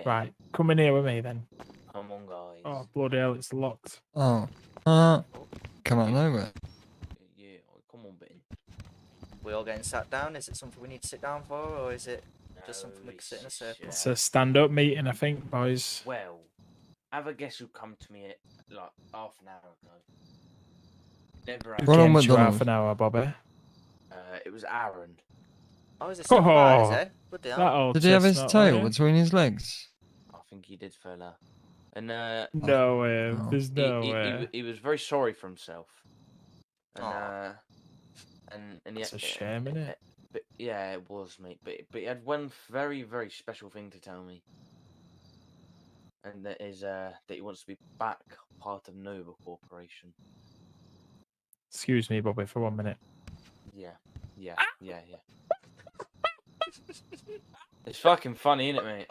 Yeah. Right, come in here with me then. Come on, guys. Oh, bloody hell, it's locked. Oh. Come out of nowhere. Yeah, come on, Ben. We all getting sat down? Is it something we need to sit down for, or is it just something we can sit in a it's circle? It's a stand-up meeting, I think, boys. Well, have a guess who come to me at like half an hour ago. Never Who Ronald came to you McDonald. half an hour, Bobby? It was Aaron. Oh, is it surprise, Oh, eh? Bloody hell. That old Did he have his chestnut, tail wasn't between his legs? I think he did, fella. And he? No way. Oh. There's no way. he was very sorry for himself. And Aw. and It's a shame, innit? But yeah, it was, mate. But he had one very, very special thing to tell me. And that is that he wants to be back part of Nova Corporation. Excuse me, Bobby, for 1 minute. Yeah. It's fucking funny, isn't it, mate?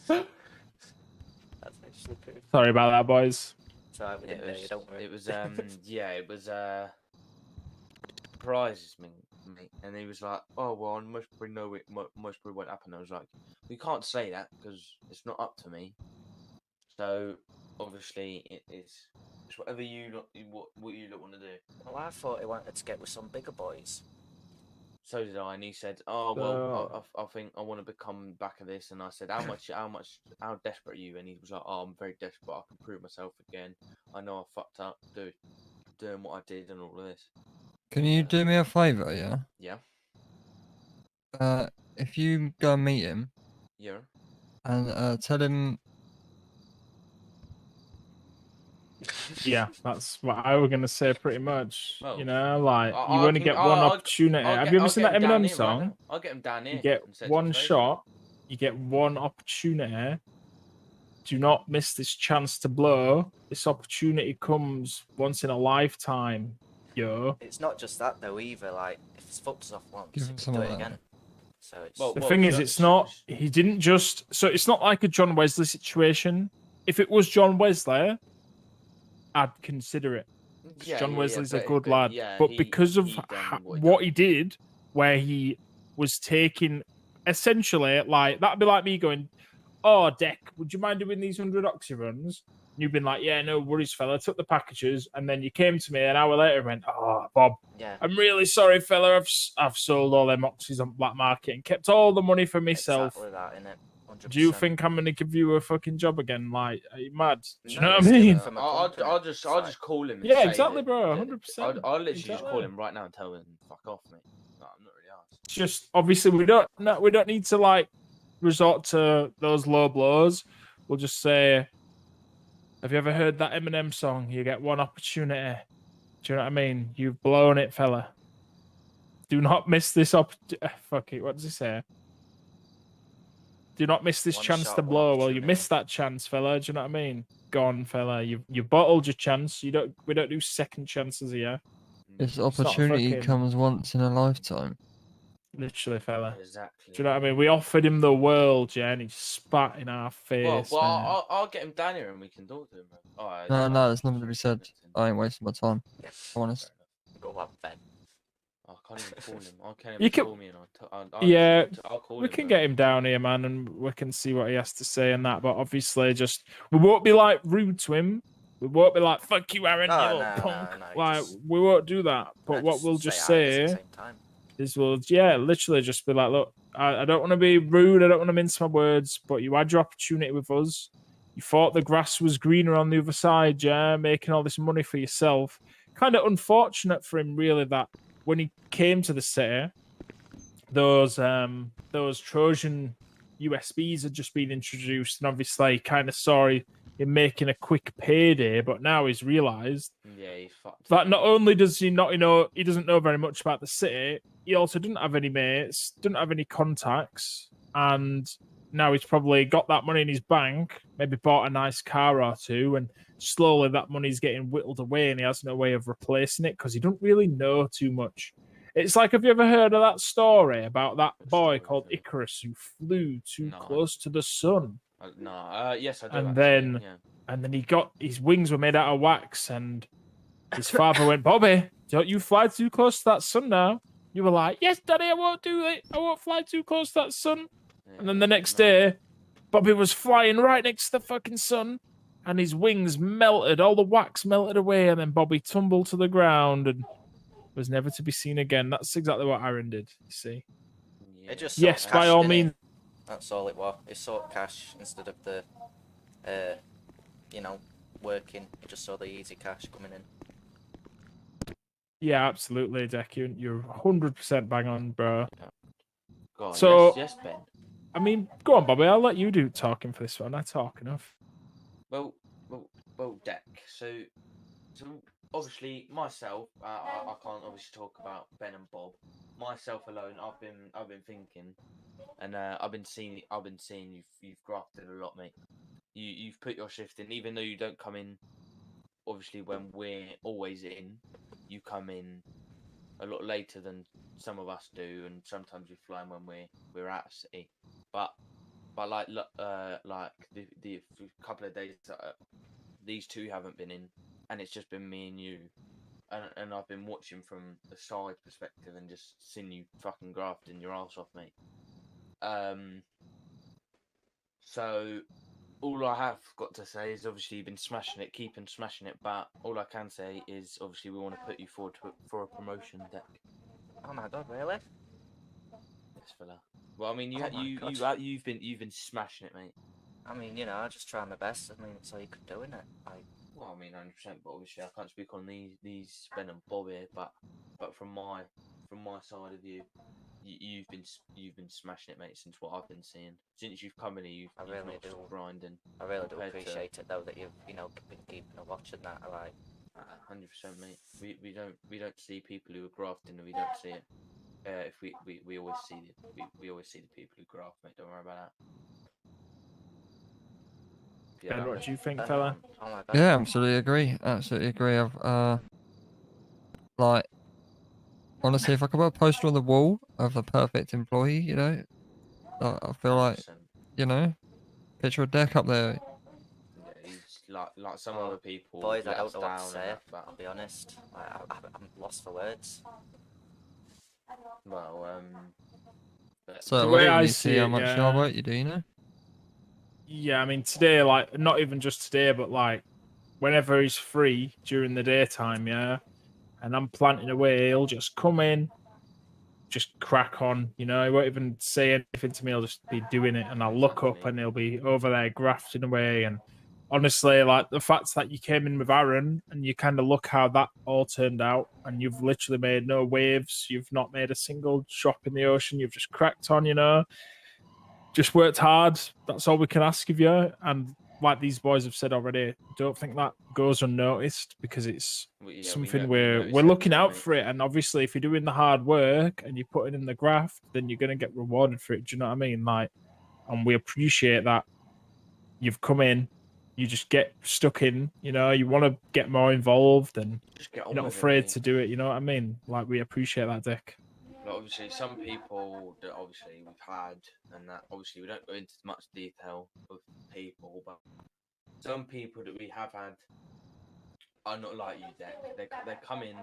That's actually pretty. Sorry about that, boys. Sorry, we didn't know you, don't worry. It was it was surprises me, mate. And he was like, "Oh well, I most probably know it. Most probably won't happen." I was like, "We can't say that because it's not up to me." So obviously, it's whatever what you don't want to do. Well, I thought he wanted to get with some bigger boys. So did I, and he said, "Oh well, I think I want to become back of this." And I said, how desperate are you?" And he was like, "Oh, I'm very desperate. I can prove myself again. I know I fucked up, doing what I did and all of this." Can you do me a favour, yeah? Yeah, If you go and meet him yeah. and tell him. Yeah, that's what I was gonna say pretty much. Well, you know, like I- you I only can- get I'll- one I'll- opportunity. I'll Have get- you ever I'll seen get that him down Eminem here right song? now. I'll get him down here. You get and set one his face. shot, you get one opportunity. Do not miss this chance to blow. This opportunity comes once in a lifetime, yo. It's not just that though either. Like if it's fucked us off once, Give he him can some do of it that. again. So it's Well, The thing is, it's not. He didn't just. So it's not like a John Wesley situation. If it was John Wesley, I'd consider it. John Wesley's a good lad, but because of what he did, where he was taking essentially like that'd be like me going, "Oh, Deck, would you mind doing these 100 oxy runs?" And you've been like, "Yeah, no worries, fella." I took the packages, and then you came to me an hour later and went, "Oh, Bob, yeah. I'm really sorry, fella. I've sold all them oxys on black market and kept all the money for myself. Exactly that, innit? 100%. Do you think I'm gonna give you a fucking job again? Like, are you mad? Do you No, know what I it's mean?" different. From a company. I'll just call him. And Yeah, say exactly, that- bro, that- 100%. I'll literally just Exactly. call him right now and tell him fuck off, mate. No, I'm not really asked. It's just obviously we don't need to like resort to those low blows. We'll just say, have you ever heard that Eminem song? You get one opportunity. Do you know what I mean? You've blown it, fella. Do not miss this fuck it. What does he say? Do not miss this One chance shot, to one blow. Well, you opportunity. missed that chance, fella. Do you know what I mean? Gone, fella. You've bottled your chance. We don't do second chances here. This not opportunity fucking- comes once in a lifetime. Literally, fella. Exactly. Do you know what I mean? We offered him the world, yeah, and he spat in our face. Well, man. I'll get him down here and we can talk to him. All right. No, there's nothing to be said. I ain't wasting my time. Honest. Go on, Ben. I can't even call him. I can't You even can- call me and Yeah, I'll call we him. can get him down here, man, and we can see what he has to say and that. But obviously, just we won't be like rude to him. We won't be like "fuck you, Aaron, No, you little no, punk." no, like just- we won't do that. But what we'll just say is we'll literally just be like, "Look, I don't want to be rude. I don't want to mince my words. But you had your opportunity with us. You thought the grass was greener on the other side, yeah, making all this money for yourself. Kind of unfortunate for him, really, that when he came to the city, those Trojan USBs had just been introduced, and obviously, kind of sorry in making a quick payday. But now he's realised Yeah, he fucked. that not only does he not, he doesn't know very much about the city. He also didn't have any mates, didn't have any contacts, and now he's probably got that money in his bank, maybe bought a nice car or two, and slowly that money's getting whittled away, and he has no way of replacing it because he don't really know too much. It's like, have you ever heard of that story about that boy called Icarus who flew too close to the sun? No, yes, I do. And actually, then, yeah. and then he got his wings were made out of wax, and his father went, "Bobby, don't you fly too close to that sun now. You were like, yes, Daddy, I won't do it. I won't fly too close to that sun. Yeah, And then the next no. day, Bobby was flying right next to the fucking sun, and his wings melted, all the wax melted away, and then Bobby tumbled to the ground and was never to be seen again. That's exactly what Aaron did, you see. Yeah. It just Yes, sought by cash, all didn't it? means. That's all it was. It sought cash instead of the, you know, working. It just saw the easy cash coming in. Yeah, absolutely, Deck. You're 100% bang on, bro. God, So- yes, Ben. I mean, go on, Bobby. I'll let you do talking for this one. I talk enough. Well, Deck. So obviously myself, I can't obviously talk about Ben and Bob. Myself alone, I've been thinking, and I've been seeing you've grafted a lot, mate. You've put your shift in, even though you don't come in. Obviously, when we're always in, you come in a lot later than some of us do, and sometimes we fly in when we're out of city. But like the couple of days these two haven't been in, and it's just been me and you, and I've been watching from the side perspective and just seen you fucking grafting your ass off, mate. So all I have got to say is obviously you've been smashing it, keep on smashing it, but all I can say is obviously we want to put you forward for a promotion, Deck. Oh my god, really? Yes, fella. Well, I mean, Oh my God. you've been smashing it, mate. I mean, you know, I just try my best. I mean, that's all you could do, innit? Like, Well, I mean, 100%, but obviously I can't speak on these Ben and Bob here, but from my side of you, you've been smashing it, mate. Since what I've been seeing, since you've come in here, you've really not do. stopped grinding. I really do compared to- appreciate it, though, that you've, you know, been keeping a watch and that. Like, 100%, mate. We don't see people who are grafting, and we don't see it. If we always see we always see the people who graft, mate. Don't worry about that. Yeah, Ben, that what was- do you think, fella? oh my god. Yeah, absolutely agree. Absolutely agree. I've like honestly, if I could put a poster on the wall of the perfect employee, you know, I feel like 100%. you know, picture a Deck up there. Yeah, he's like some Well, other people. Boys, I let don't us know what to down and say. that, but I'll be honest. I'm lost for words. well, So The way when I you see see how it, much yeah. hard work you do, you know. Yeah, I mean, today, like, not even just today, but like, whenever he's free during the daytime, yeah, and I'm planting away, he'll just come in, just crack on, you know, he won't even say anything to me, he'll just be doing it, and I'll look up Exactly. and he'll be over there grafting away, and honestly, like, the fact that you came in with Aaron, and you kind of look how that all turned out, and you've literally made no waves, you've not made a single drop in the ocean, you've just cracked on, you know, just worked hard. That's all we can ask of you. And like these boys have said already, don't think that goes unnoticed because it's something we're looking out for it. And obviously, if you're doing the hard work and you're putting in the graft, then you're going to get rewarded for it. Do you know what I mean? Like, and we appreciate that you've come in, you just get stuck in. You know, you want to get more involved, and just get on you're not with it, afraid mate. to do it. You know what I mean? Like, we appreciate that, Dick. Like, obviously, some people that obviously we've had, and that obviously we don't go into much detail of people, but some people that we have had are not like you, Deck. They come in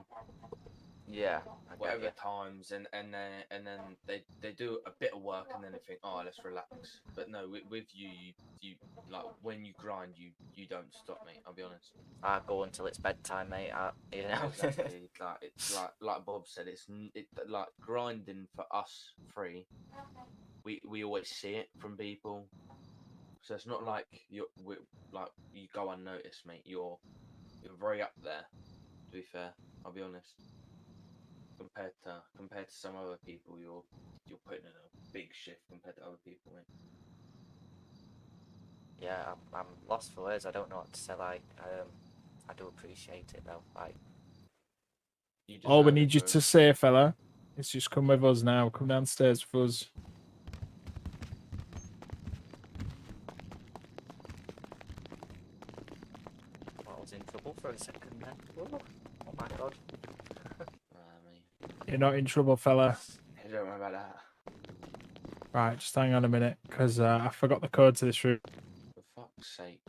Yeah. I get whatever ya. times, and then they do a bit of work, and then they think, oh, let's relax. But no, with you like when you grind, you don't stop, mate. I'll be honest. I go until it's bedtime, mate. You know. Exactly. Like it's like Bob said, it's like grinding for us free. We always see it from people, so it's not like you go unnoticed, mate. You're very up there. To be fair, I'll be honest. Compared to some other people, you're putting in a big shift compared to other people, mate. Yeah, I'm lost for words. I don't know what to say. Like, I do appreciate it though. Like, All we deserve it, need you bro. to say, fella, is just come with us now. Come downstairs with us. I was in trouble for a second then. Whoa. Oh my god. Mate. You're not in trouble, fella. Hey, don't worry about that. Right, just hang on a minute, because I forgot the code to this room. For fuck's sake.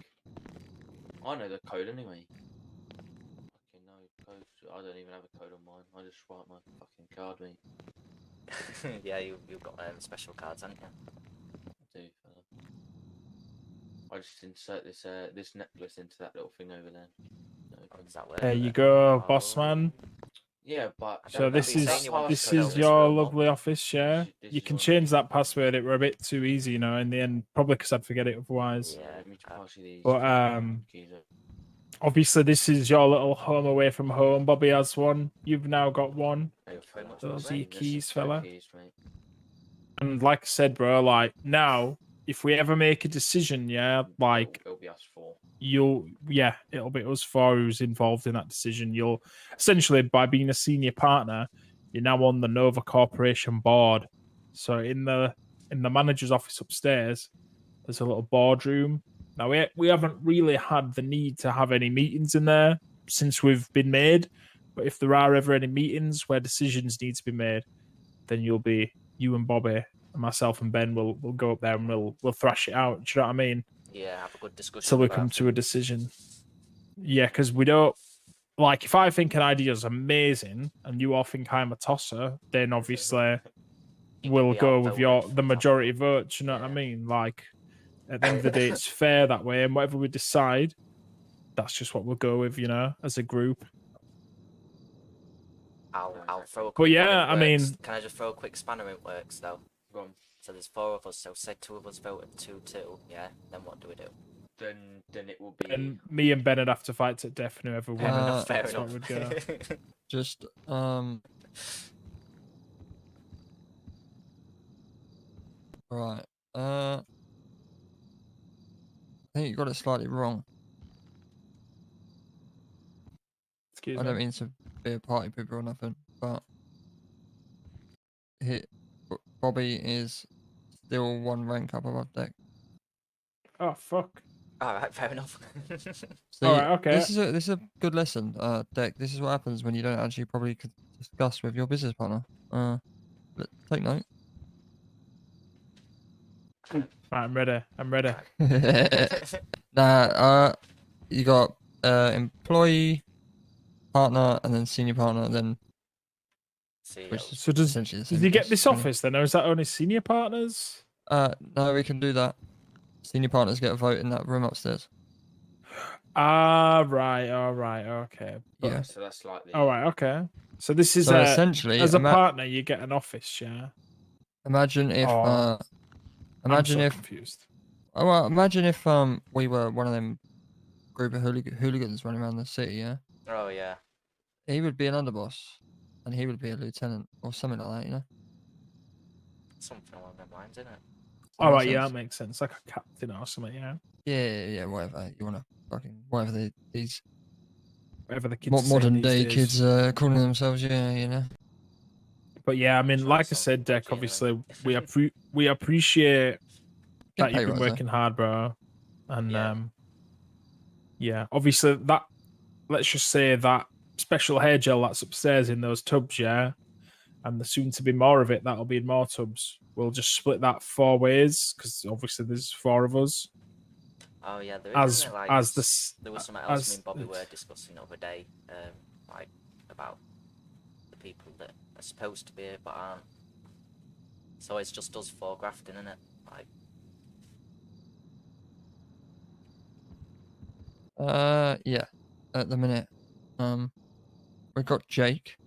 I know the code anyway. Fucking know. code. I don't even have a code on mine. I just swipe my fucking card, mate. Yeah, you've got special cards, haven't you? I do. I just insert this necklace into that little thing over there. How does that work? There with you it? go, Oh. boss man. Yeah, but So Don't this be is saying you want this to know is this your real lovely office, yeah. This You is can one. change that password. It were a bit too easy, you know. In the end, probably because I'd forget it otherwise. Yeah. Let me pass you these. But keys over. obviously this is your little home away from home. Bobby has one. You've now got one. Thank you very much. Those mate. are your This is keys, your fella. keys, mate. And like I said, bro, like now, if we ever make a decision, yeah, like it'll be us four. it'll be us four who's involved in that decision. You'll essentially, by being a senior partner, you're now on the Nova Corporation board. So in the manager's office upstairs, there's a little boardroom. Now we haven't really had the need to have any meetings in there since we've been made. But if there are ever any meetings where decisions need to be made, then you and Bobby and myself and Ben will go up there and we'll thrash it out. Do you know what I mean? Yeah, have a good discussion. Till we come to a decision. Yeah, because we don't like if I think an idea is amazing and you all think I'm a tosser, then obviously we'll go with the majority vote. Do you know what I mean? Like at the end of the day, it's fair that way, and whatever we decide, that's just what we'll go with, you know, as a group. I'll throw a quick But yeah, one in I mean, works. Can I just throw a quick spanner in works though? Go on. So there's 4 of us. So say 2 of us voted 2-2. Yeah. Then what do we do? Then it will be. and me and Ben would have to fight to death, and whoever won, Fair that's what enough. would go. Just right. I think you got it slightly wrong. Excuse I me. don't mean to be a party pooper or nothing, but Bobby is still 1 rank up above Deck. Oh fuck. Alright, fair enough. See, Alright, okay. This is a good lesson, Deck. This is what happens when you don't actually probably discuss with your business partner. But take note. Right, I'm ready. Nah, you got employee, partner, and then senior partner, then See, which is So does essentially the Did same you get as this really. office then, or is that only senior partners? No, we can do that. Senior partners get a vote in that room upstairs. Ah, right. All right. Okay. Yeah. So that's like the. All right. Okay. So this is So essentially, as a partner, you get an office, yeah. imagine if Oh, imagine I'm so if confused. oh, well, imagine if we were one of them group of hooligans running around the city, yeah. Oh yeah. He would be an underboss, and he would be a lieutenant or something like that, you know. Something along them lines, isn't it? All Makes right. Yeah, sense? that makes sense. Like a captain or something. Yeah. Yeah, whatever you wanna fucking whatever these Whatever the kids say modern these day days. kids calling themselves, yeah, you know. But yeah, I mean, Sure, like I sounds said, good, Deck. you know. Obviously, we appreciate Get that pay you've been rise, though. working hard, bro. And Yeah. yeah, obviously that. Let's just say that special hair gel that's upstairs in those tubs, yeah, and there's soon to be more of it. That'll be in more tubs. We'll just split that 4 ways because obviously there's 4 of us. Oh yeah, there As isn't it, like, as this there was something else me as and Bobby were discussing the other day, like about the people that are supposed to be here but aren't. So it's just us 4 grafting, isn't it? Like, Yeah. At the minute, we've got Jake.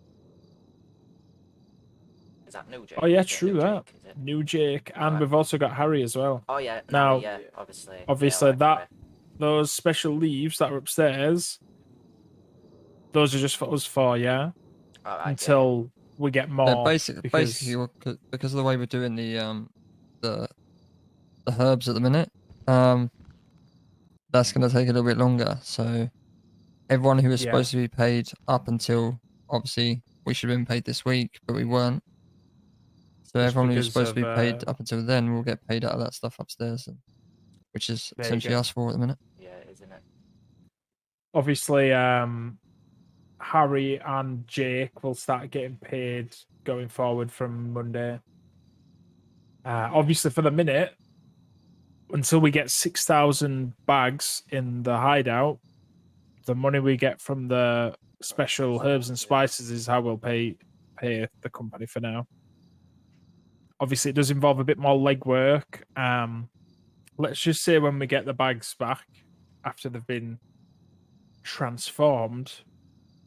is that new Jake? Oh yeah, Is it true new that. Jake, is it? New Jake, and Alright. we've also got Harry as well. Oh yeah, Now- no, yeah, obviously. Obviously, yeah, alright, that those special leaves that are upstairs, those are just for us 4, yeah. alright, yeah. Until we get more. No, basically, because- because of the way we're doing the herbs at the minute, that's gonna take a little bit longer. So everyone who was Yeah. supposed to be paid up until obviously we should have been paid this week, but we weren't. So Just everyone who was because supposed to be of, paid up until then will get paid out of that stuff upstairs, which is There you essentially go. us 4 at the minute. Yeah, isn't it? Obviously, Harry and Jake will start getting paid going forward from Monday. Obviously, for the minute, until we get 6,000 bags in the hideout, the money we get from the special herbs and spices is how we'll pay the company for now. Obviously, it does involve a bit more legwork. Let's just say when we get the bags back after they've been transformed,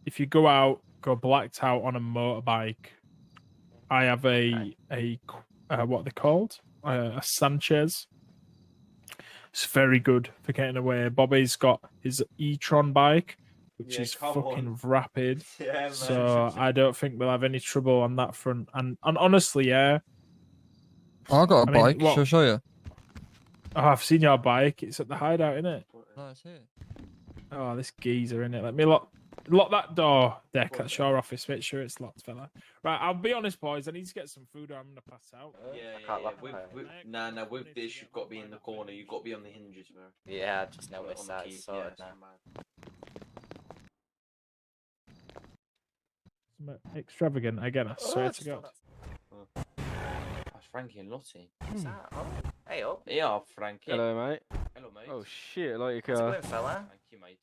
if you go blacked out on a motorbike, I have a what are they called? A Sanchez. It's very good for getting away. Bobby's got his e-tron bike, which is fucking rapid. Yeah, man. So I don't think we'll have any trouble on that front. And honestly, yeah. I got a bike. what- Shall I show you? Oh, I've seen your bike. It's at the hideout, isn't it? No, it's here. Oh, this geezer in it. Let me lock that door, Deck. That's your office. Make sure it's locked, fella. Right, I'll be honest, boys. I need to get some food or I'm gonna pass out. Nah. With this, you've got to be in the corner. You've got to be on the hinges, bro. Yeah, I just noticed that. It's sorted now. Extravagant again. I swear to God. That's Frankie and Lottie. What's that? Oh, hey up. Yeah, Frankie. Hello, mate. Hello, mate. Oh shit, like How's it going, fella? Thank you, mate.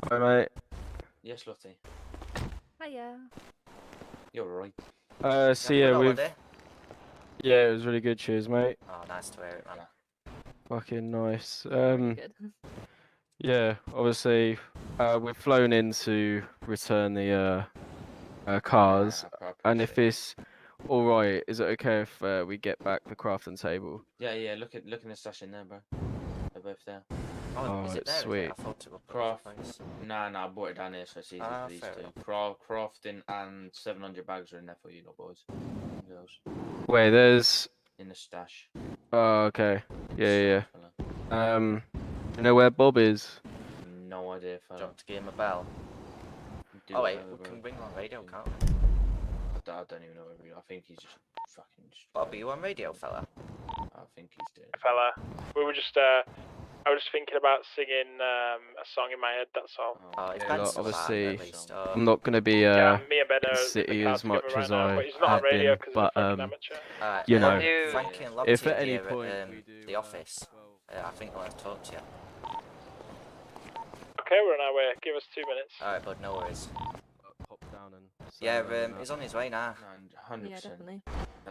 Hi, mate. Yes, Lottie. Hiya. You're right. So yeah, Good we've holiday? yeah, it was really good. Cheers, mate. Oh, nice to hear it, man. Fucking nice. Good. Yeah, obviously, we've flown in to return the cars, and if it's all right, is it okay if we get back the crafting table? Yeah. Look in the stash in there, bro. They're both there. Oh, is it it's there? Is it? sweet. I thought it was Craft. place. Nah, I brought it down here, so it's easy Ah, for these fair two. Crafting and 700 bags are in there for you, lot boys. And girls. Wait, there's. In the stash. Oh, okay. Yeah. Fella. You know where Bob is? No idea, Do you fella. want to give him a bell? Do Oh wait, whatever, we bro. can ring on radio, can't we? I don't even know where he. I think he's just fucking. Bobby, you on radio, fella? I think he's doing. Fella, we were just I was just thinking about singing a song in my head. That's all. Oh, it's okay. Ben look, Safar, obviously, at least. I'm not gonna be Yeah, me and Ben in are the in city car as much together right as now, I but he's not on have radio been, 'cause but he's a fucking amateur. Alright, you know, Frankie and Lottie if at any here point at we do the office, I think they'll talk to you. Okay, we're on our way. Give us 2 minutes. Alright, bud, no worries. pop down and Yeah, say hello he's on his way now. 100%. Yeah, definitely.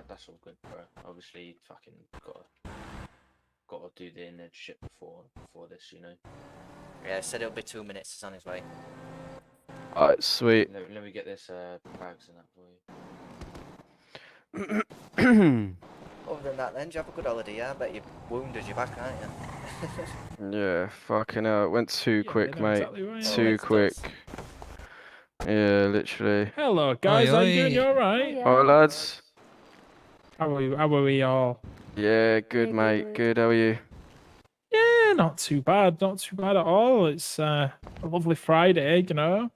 That's all good, bro. Obviously, fucking gotta do the inner shit before this, you know. Yeah, he said it'll be 2 minutes. He's on his way. Alright, sweet. Let me get this bags and that for you. Other than that, then, did you have a good holiday? Yeah, I bet you wounded your back, aren't you? Yeah, fucking hell, it went too Yeah, quick, I know mate. exactly where I am. Too Always quick. does. Yeah, literally. Hello, guys. How you doing? oi. You all right? Hiya. Alright, lads. How are we all? Yeah, good, Hey, mate. good. Good, how are you? Yeah, not too bad. Not too bad at all. It's a lovely Friday, you know.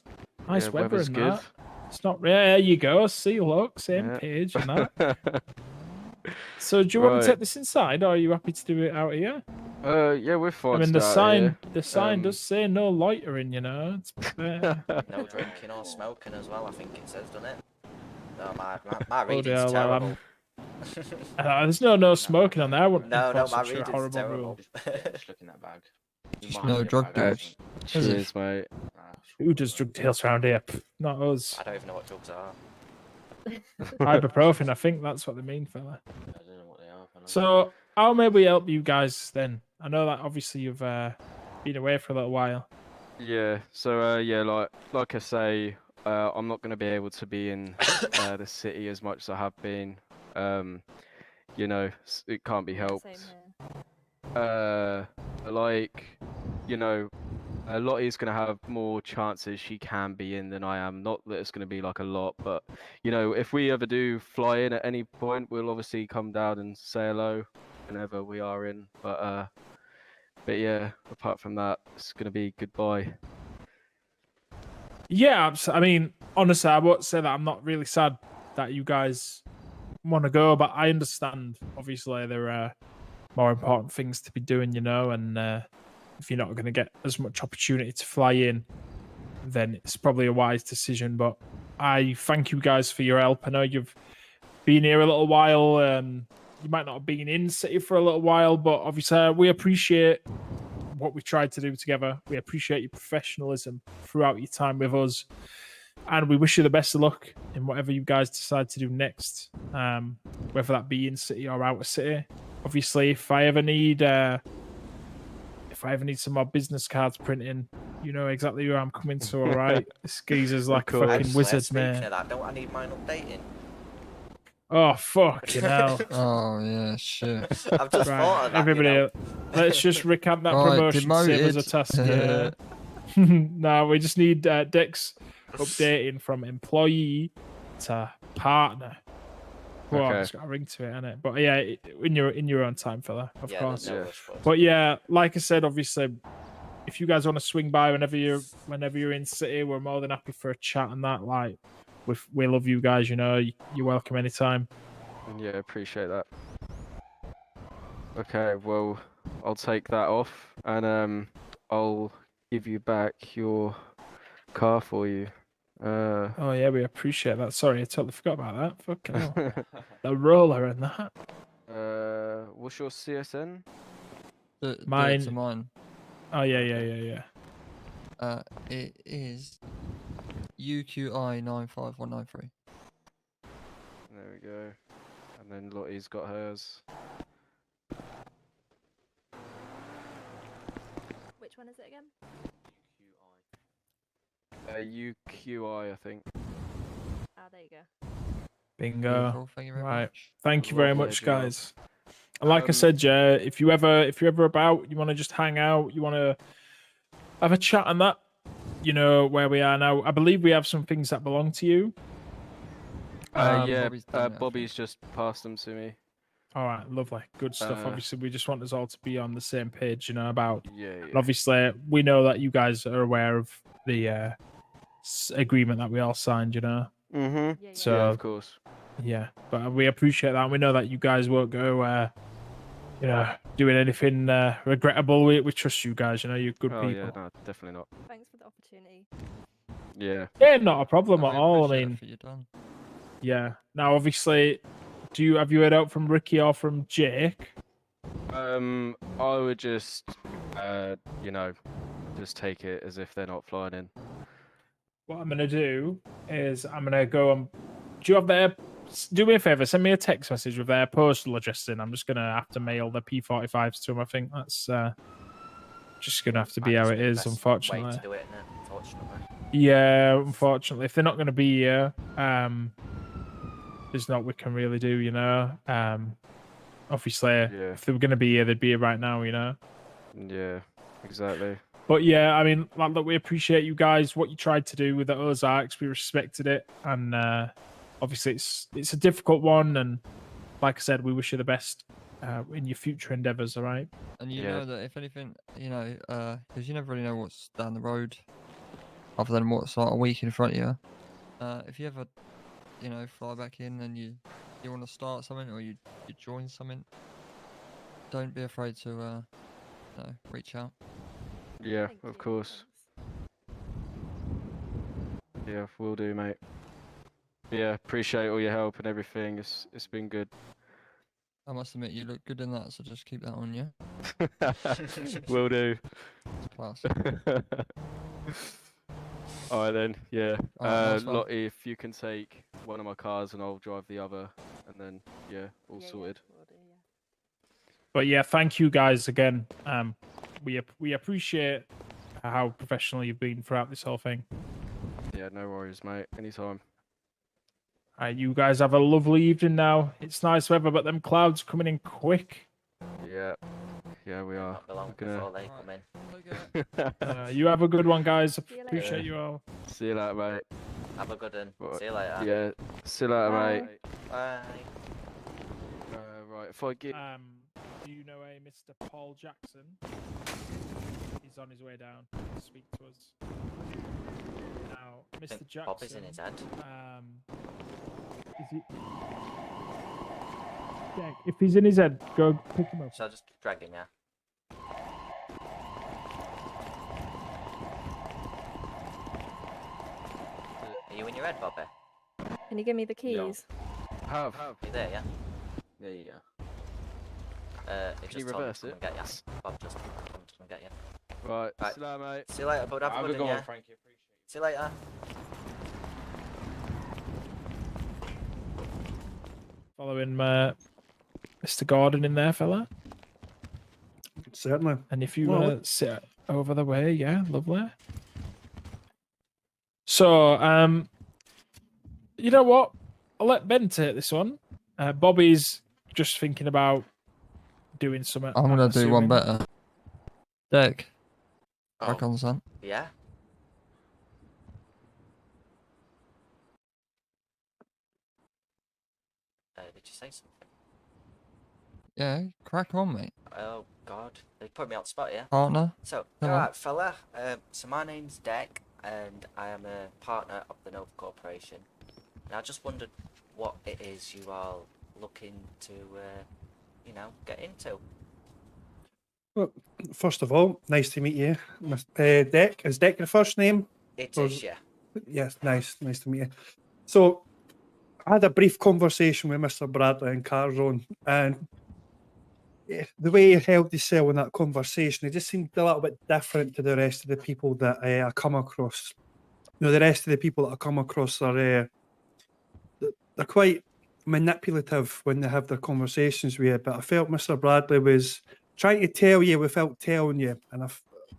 Nice Yeah, weather weather's and good. that. It's not. There you go. See, look, same Yeah. page and that. So, do you want to Right. take this inside, or are you happy to do it out here? Yeah, we're fine. I mean, the to sign Um, does say no loitering. You know, it's No drinking or smoking as well, I think it says, doesn't it? No, my Oh, reading's dear, well, terrible. there's no smoking on there. I wouldn't No, enforce my such a reading's horrible terrible. rule. Just look in that bag. You Just might no have a drug bag, I deals. think. Is it? Cheers, mate. Nah, Who does drug deals around here? Pff, not us. I don't even know what drugs are. Ibuprofen. I think that's what they mean, fella. I don't know what they are. fella. So, how may we help you guys then? I know that obviously you've been away for a little while. Yeah, so yeah, like I say, I'm not gonna be able to be in the city as much as I have been. You know, it can't be Yeah, helped. same here. Like, you know, Lottie's gonna have more chances she can be in than I am. Not that it's gonna be like a lot, but you know, if we ever do fly in at any point, we'll obviously come down and say hello whenever we are in. But yeah, apart from that, it's gonna be goodbye. Yeah, I mean, honestly, I won't say that I'm not really sad that you guys want to go, but I understand. Obviously, there are more important things to be doing, you know, and if you're not going to get as much opportunity to fly in, then it's probably a wise decision. But I thank you guys for your help. I know you've been here a little while. You might not have been in city for a little while, but obviously we appreciate what we tried to do together. We appreciate your professionalism throughout your time with us. And we wish you the best of luck in whatever you guys decide to do next, whether that be in city or out of city. Obviously, if I ever need some more business cards printing, you know exactly who I'm coming to. All right, this geezer's like a fucking wizard, man. Speaking of that, don't I need mine updating? Oh fucking hell! Oh yeah, shit. I've just thought of that. Everybody, let's just recap that promotion. Save us a task. Yeah. No, we just need Dex updating from employee to partner. Well, Okay. I've just got a ring to it, innit? But yeah, in your own time, fella, of course. No rush for us. But yeah, like I said, obviously, if you guys want to swing by whenever you're in city, we're more than happy for a chat and that. Like, we love you guys. You know, you're welcome anytime. Yeah, appreciate that. Okay, well, I'll take that off, and I'll give you back your car for you. Oh yeah, we appreciate that. Sorry, I totally forgot about that. Fucking hell. The roller and that. What's your CSN? Mine. Mine. Oh yeah. It is UQI 95193. There we go. And then Lottie's got hers. Which one is it again? UQI, I think. Ah, there you go. Bingo. Beautiful, thank you very Right. much. Thank you very Lovely much, job. guys. And like I said, Jay, if you're ever about, you want to just hang out, you want to have a chat on that, you know where we are now. I believe we have some things that belong to you. Yeah, Bobby's done it, I Bobby's just passed them to me. All right, lovely, good stuff. Uh, Obviously, we just want us all to be on the same page, you know, about. Yeah, And obviously, we know that you guys are aware of the agreement that we all signed, you know. Mm-hmm. Yeah. So- Yeah, of course. Yeah, but we appreciate that. And we know that you guys won't go, doing anything regrettable. We trust you guys. You know, you're good Oh people. yeah, no, definitely not. Thanks for the opportunity. Yeah. Yeah, not a problem No, at we all. I appreciate mean, everything you've done. yeah. Now, obviously, have you heard out from Ricky or from Jake? I would just, just take it as if they're not flying in. What I'm gonna do is I'm gonna go and. Do you have their? Do me a favor. Send me a text message with their postal address in. I'm just gonna have to mail the P45s to them. I think that's just gonna have to be Might how just it be the is, best unfortunately. Way to do it, innit? Unfortunately. Yeah, unfortunately, if they're not going to be here, there's not we can really do, you know. Obviously, Yeah. if they were going to be here, they'd be here right now, you know. Yeah, exactly. But yeah, I mean, like, look, we appreciate you guys what you tried to do with the Ozarks. We respected it, and obviously, it's a difficult one. And like I said, we wish you the best in your future endeavors. All right. And you Yeah. know that if anything, because you never really know what's down the road, other than what's like a week in front of you. If you ever, fly back in and you want to start something or you join something, don't be afraid to, reach out. Yeah, Thank of you, course. thanks. Yeah, will do, mate. Yeah, appreciate all your help and everything. It's been good. I must admit, you look good in that, so just keep that on you. Will do. It's class. Alright then, yeah. Alright, nice one. Lottie, if you can take one of my cars and I'll drive the other, and then yeah, all Yeah, sorted. will do, yeah. But yeah, thank you guys again. We appreciate how professional you've been throughout this whole thing. Yeah, no worries, mate. Anytime. You guys have a lovely evening now. It's nice weather, but them clouds coming in quick. Yeah. Yeah, we are. Not be long We're before gonna... they come in. You have a good one, guys. you later. Appreciate you all. See you later, mate. Have a good one. Right, See you later. Yeah, see you later, Bye. mate. Bye. Right, if I get... Do you know a Mr. Paul Jackson? He's on his way down to speak to us. Now, I Mr. think Jackson. Bob is in his head. Is he? Yeah, if he's in his head, go pick him up. Shall I just drag him, yeah? Are you in your head, Bobby? Can you give me the keys? Have. You there, yeah? Yeah. He Can you just told me reverse to come it? and get you. Bob just told me to come and get you. Right. Right. Salam, mate. See you later, bud. Have a good one, yeah? Frankie. Appreciate it. See you later. Following Mr. Gordon in there, fella. Certainly. And if you Well, want to sit over the way, yeah, lovely. So, you know what? I'll let Ben take this one. Bobby's just thinking about doing something. I'm gonna do one assuming. better. Dick, crack Oh, on, son. Yeah? Did you say something? Yeah, crack on, mate. Oh, God. They put me on the spot, yeah? Partner. So, Come on. alright, fella. So my name's Deck, and I am a partner of the Nova Corporation. And I just wondered what it is you are looking to, you know, get into. Well, first of all, nice to meet you. Deck, is Deck your first name? It Or- is, yeah. Yes, nice to meet you. So, I had a brief conversation with Mr. Bradley in Carzone, and the way he held himself in that conversation, it just seemed a little bit different to the rest of the people that I come across. You know, the rest of the people that I come across are they're quite manipulative when they have their conversations with you. But I felt Mr. Bradley was trying to tell you without telling you, and I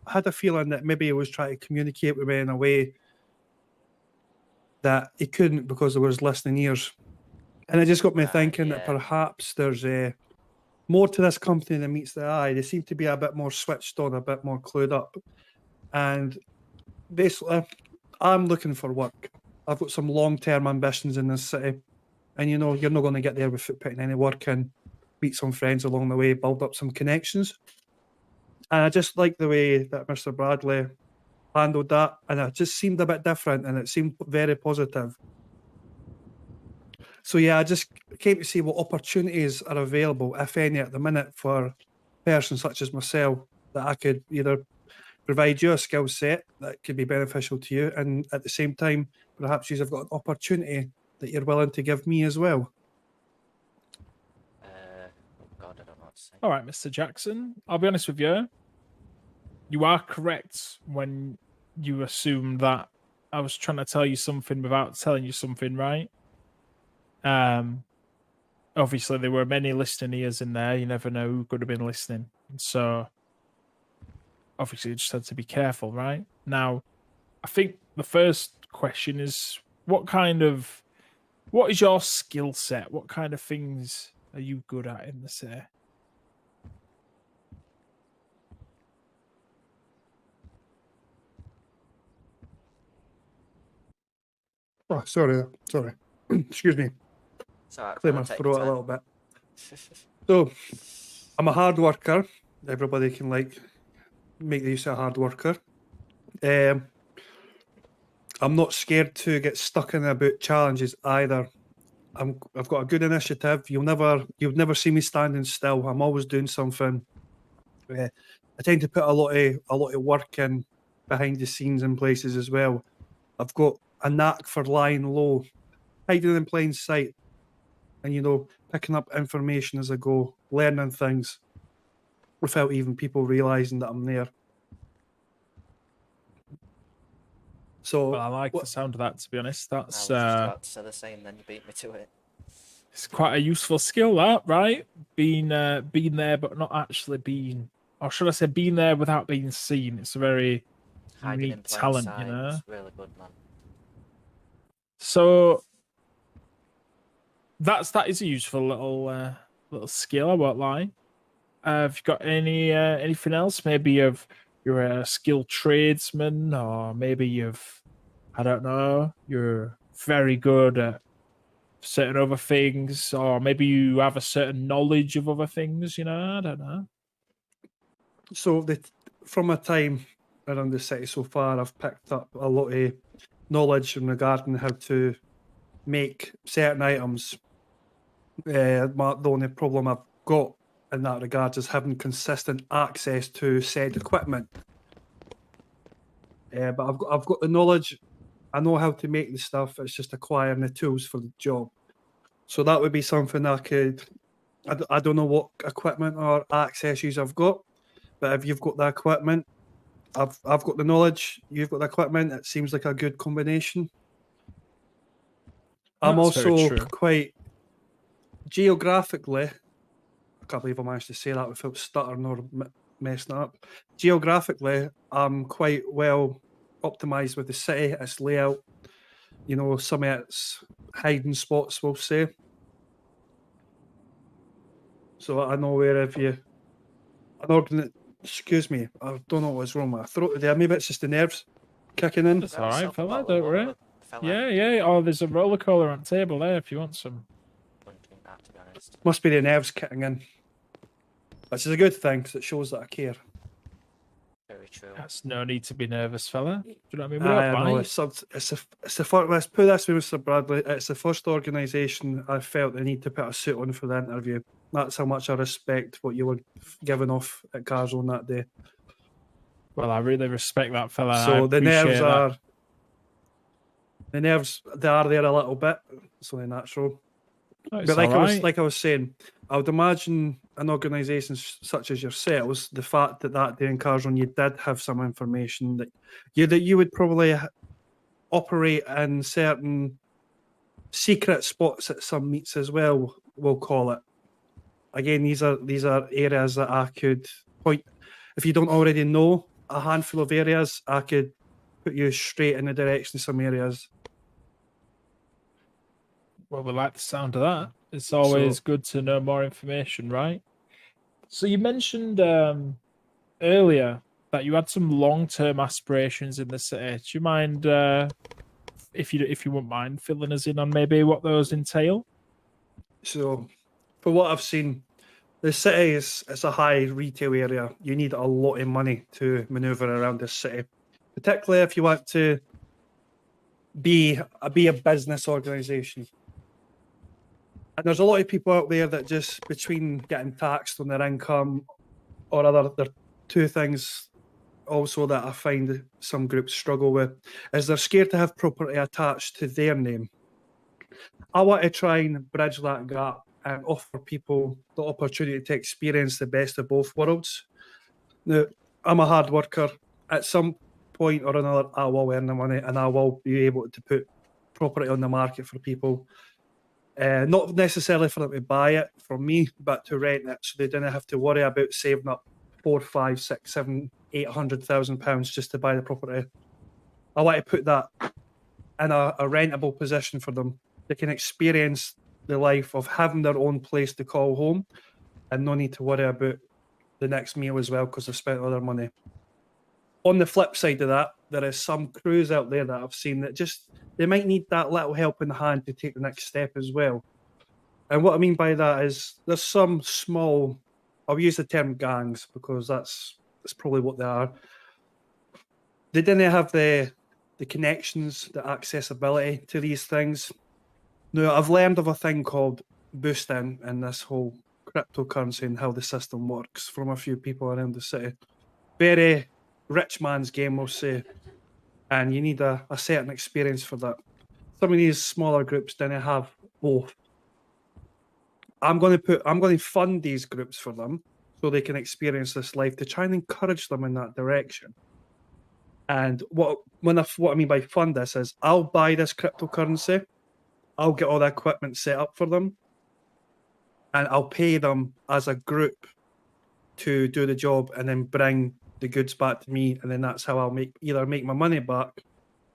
had a feeling that maybe he was trying to communicate with me in a way that he couldn't because there was listening ears. And it just got me Right, thinking that yeah. perhaps there's more to this company than meets the eye. They seem to be a bit more switched on, a bit more clued up. And basically, I'm looking for work. I've got some long-term ambitions in this city. And, you know, you're not going to get there without putting any work in, meet some friends along the way, build up some connections. And I just like the way that Mr. Bradley handled that. And it just seemed a bit different, and it seemed very positive. So yeah, I just came to see what opportunities are available, if any, at the minute for persons such as myself, that I could either provide you a skill set that could be beneficial to you, and at the same time, perhaps you've got an opportunity that you're willing to give me as well. Oh, God, I don't know what to say. All right, Mr. Jackson. I'll be honest with you. You are correct when you assume that I was trying to tell you something without telling you something, right? Obviously there were many listening ears in there. You never know who could have been listening. So obviously you just had to be careful, right? Now, I think the first question is what is your skill set? What kind of things are you good at in the city? Oh, sorry. Excuse me. It's alright, Clear fella, my take throat your a time. little bit. So, I'm a hard worker. Everybody can make the use of a hard worker. I'm not scared to get stuck in about challenges either. I've got a good initiative. You'll never see me standing still. I'm always doing something. I tend to put a lot of work in behind the scenes in places as well. I've got a knack for lying low, hiding in plain sight, and picking up information as I go, learning things without even people realizing that I'm there. So, Well, I like the sound of that, to be honest. I That's was just about to say the same, then you beat me to it. it's quite a useful skill, that, right? Being there but not actually being, or should I say, being there without being seen. It's a very Hiding in unique plain talent, sight you know. was really good, man. So that is a useful little skill. I won't lie. Have you got anything else? Maybe you're a skilled tradesman, or maybe I don't know, you're very good at certain other things, or maybe you have a certain knowledge of other things. I don't know. So from my time around the city so far, I've picked up a lot of knowledge regarding how to make certain items. The only problem I've got in that regard is having consistent access to said equipment. But I've got the knowledge. I know how to make the stuff. It's just acquiring the tools for the job. So that would be something I could I don't know what equipment or access you've got, but if you've got the equipment, I've got the knowledge, you've got the equipment, it seems like a good combination. I'm That's very also true. quite geographically, I can't believe I managed to say that without stuttering or messing it up. Geographically, I'm quite well optimized with the city, its layout, you know, some of its hiding spots, we'll say. So I know where if you excuse me, I don't know what's wrong with my throat today. Maybe it's just the nerves kicking in. That's Grab all right, yourself a fella. bottle of Don't water, worry. fella. Yeah, yeah. Oh, there's a roller coaster on the table there if you want some. Wouldn't drink that, to be honest. Must be the nerves kicking in. Which is a good thing because it shows that I care. Very true. That's no need to be nervous, fella. Do you know what I mean? We I don't know bite. it's the first. Let's put this way, Mr. Bradley. It's the first organisation I felt the need to put a suit on for the interview. That's how much I respect what you were giving off at Carzone that day. Well, I really respect that, fella. So I the nerves appreciate that. they are there a little bit. It's only natural. Oh, it's But like all right. I was saying, I would imagine an organisation such as yourselves, the fact that day in Carzone you did have some information that you would probably operate in certain secret spots at some meets as well. We'll call it. Again, these are areas that I could point. If you don't already know a handful of areas, I could put you straight in the direction of some areas. Well, we like the sound of that. It's always good to know more information, right? So you mentioned earlier that you had some long-term aspirations in the city. Do you mind, if you wouldn't mind, filling us in on maybe what those entail? So, for what I've seen, the city it's a high retail area. You need a lot of money to maneuver around this city, particularly if you want to be a business organisation. And there's a lot of people out there that just between getting taxed on their income or other, there are two things also that I find some groups struggle with is they're scared to have property attached to their name. I want to try and bridge that gap and offer people the opportunity to experience the best of both worlds. Now, I'm a hard worker. At some point or another, I will earn the money and I will be able to put property on the market for people. Not necessarily for them to buy it from me, but to rent it, so they didn't have to worry about saving up 4, 5, 6, 7, 800,000 pounds just to buy the property. I want to put that in a rentable position for them. They can experience the life of having their own place to call home, and no need to worry about the next meal as well because they've spent all their money. On the flip side of that, there is some crews out there that I've seen that just they might need that little helping hand to take the next step as well. And what I mean by that is there's some small, I'll use the term gangs because that's probably what they are. They didn't have the connections, the accessibility to these things. Now, I've learned of a thing called boosting and this whole cryptocurrency and how the system works from a few people around the city. Very rich man's game, we'll say. And you need a certain experience for that. Some of these smaller groups didn't have both. I'm going to fund these groups for them so they can experience this life to try and encourage them in that direction. And what I mean by fund this is I'll buy this cryptocurrency, I'll get all the equipment set up for them, and I'll pay them as a group to do the job and then bring the goods back to me, and then that's how I'll either make my money back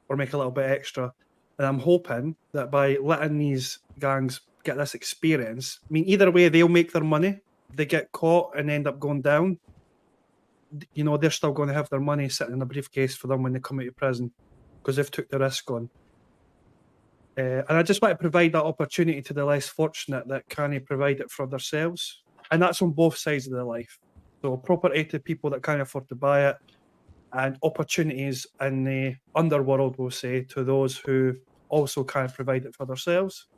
or make a little bit extra. And I'm hoping that by letting these gangs get this experience, I mean, either way, they'll make their money. They get caught and end up going down. You know, they're still going to have their money sitting in a briefcase for them when they come out of prison because they've took the risk on. And I just want to provide that opportunity to the less fortunate that can't provide it for themselves. And that's on both sides of their life. So property to people that can't afford to buy it, and opportunities in the underworld, we'll say, to those who also can't provide it for themselves.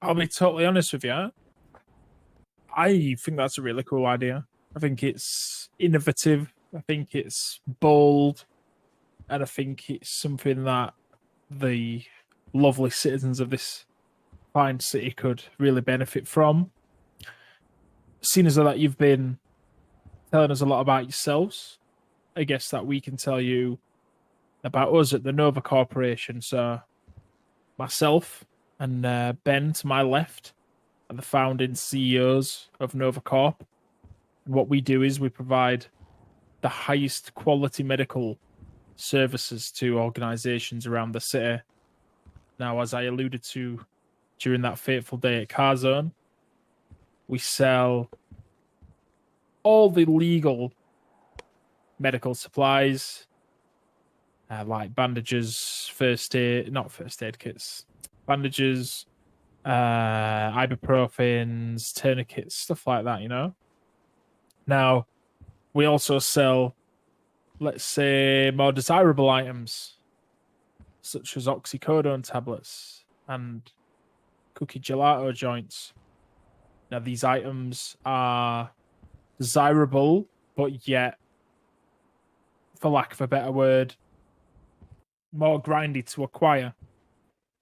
I'll be totally honest with you. I think that's a really cool idea. I think it's innovative. I think it's bold. And I think it's something that the lovely citizens of this Pine City could really benefit from. Seeing as though that you've been telling us a lot about yourselves, I guess that we can tell you about us at the Nova Corporation. So myself and Ben to my left are the founding CEOs of Nova Corp. And what we do is we provide the highest quality medical services to organizations around the city. Now, as I alluded to during that fateful day at Carzone, we sell all the legal medical supplies, like bandages, not first aid kits, bandages, ibuprofens, tourniquets, stuff like that, you know? Now, we also sell, let's say, more desirable items, such as oxycodone tablets and cookie gelato joints. Now, these items are desirable, but yet, for lack of a better word, more grindy to acquire.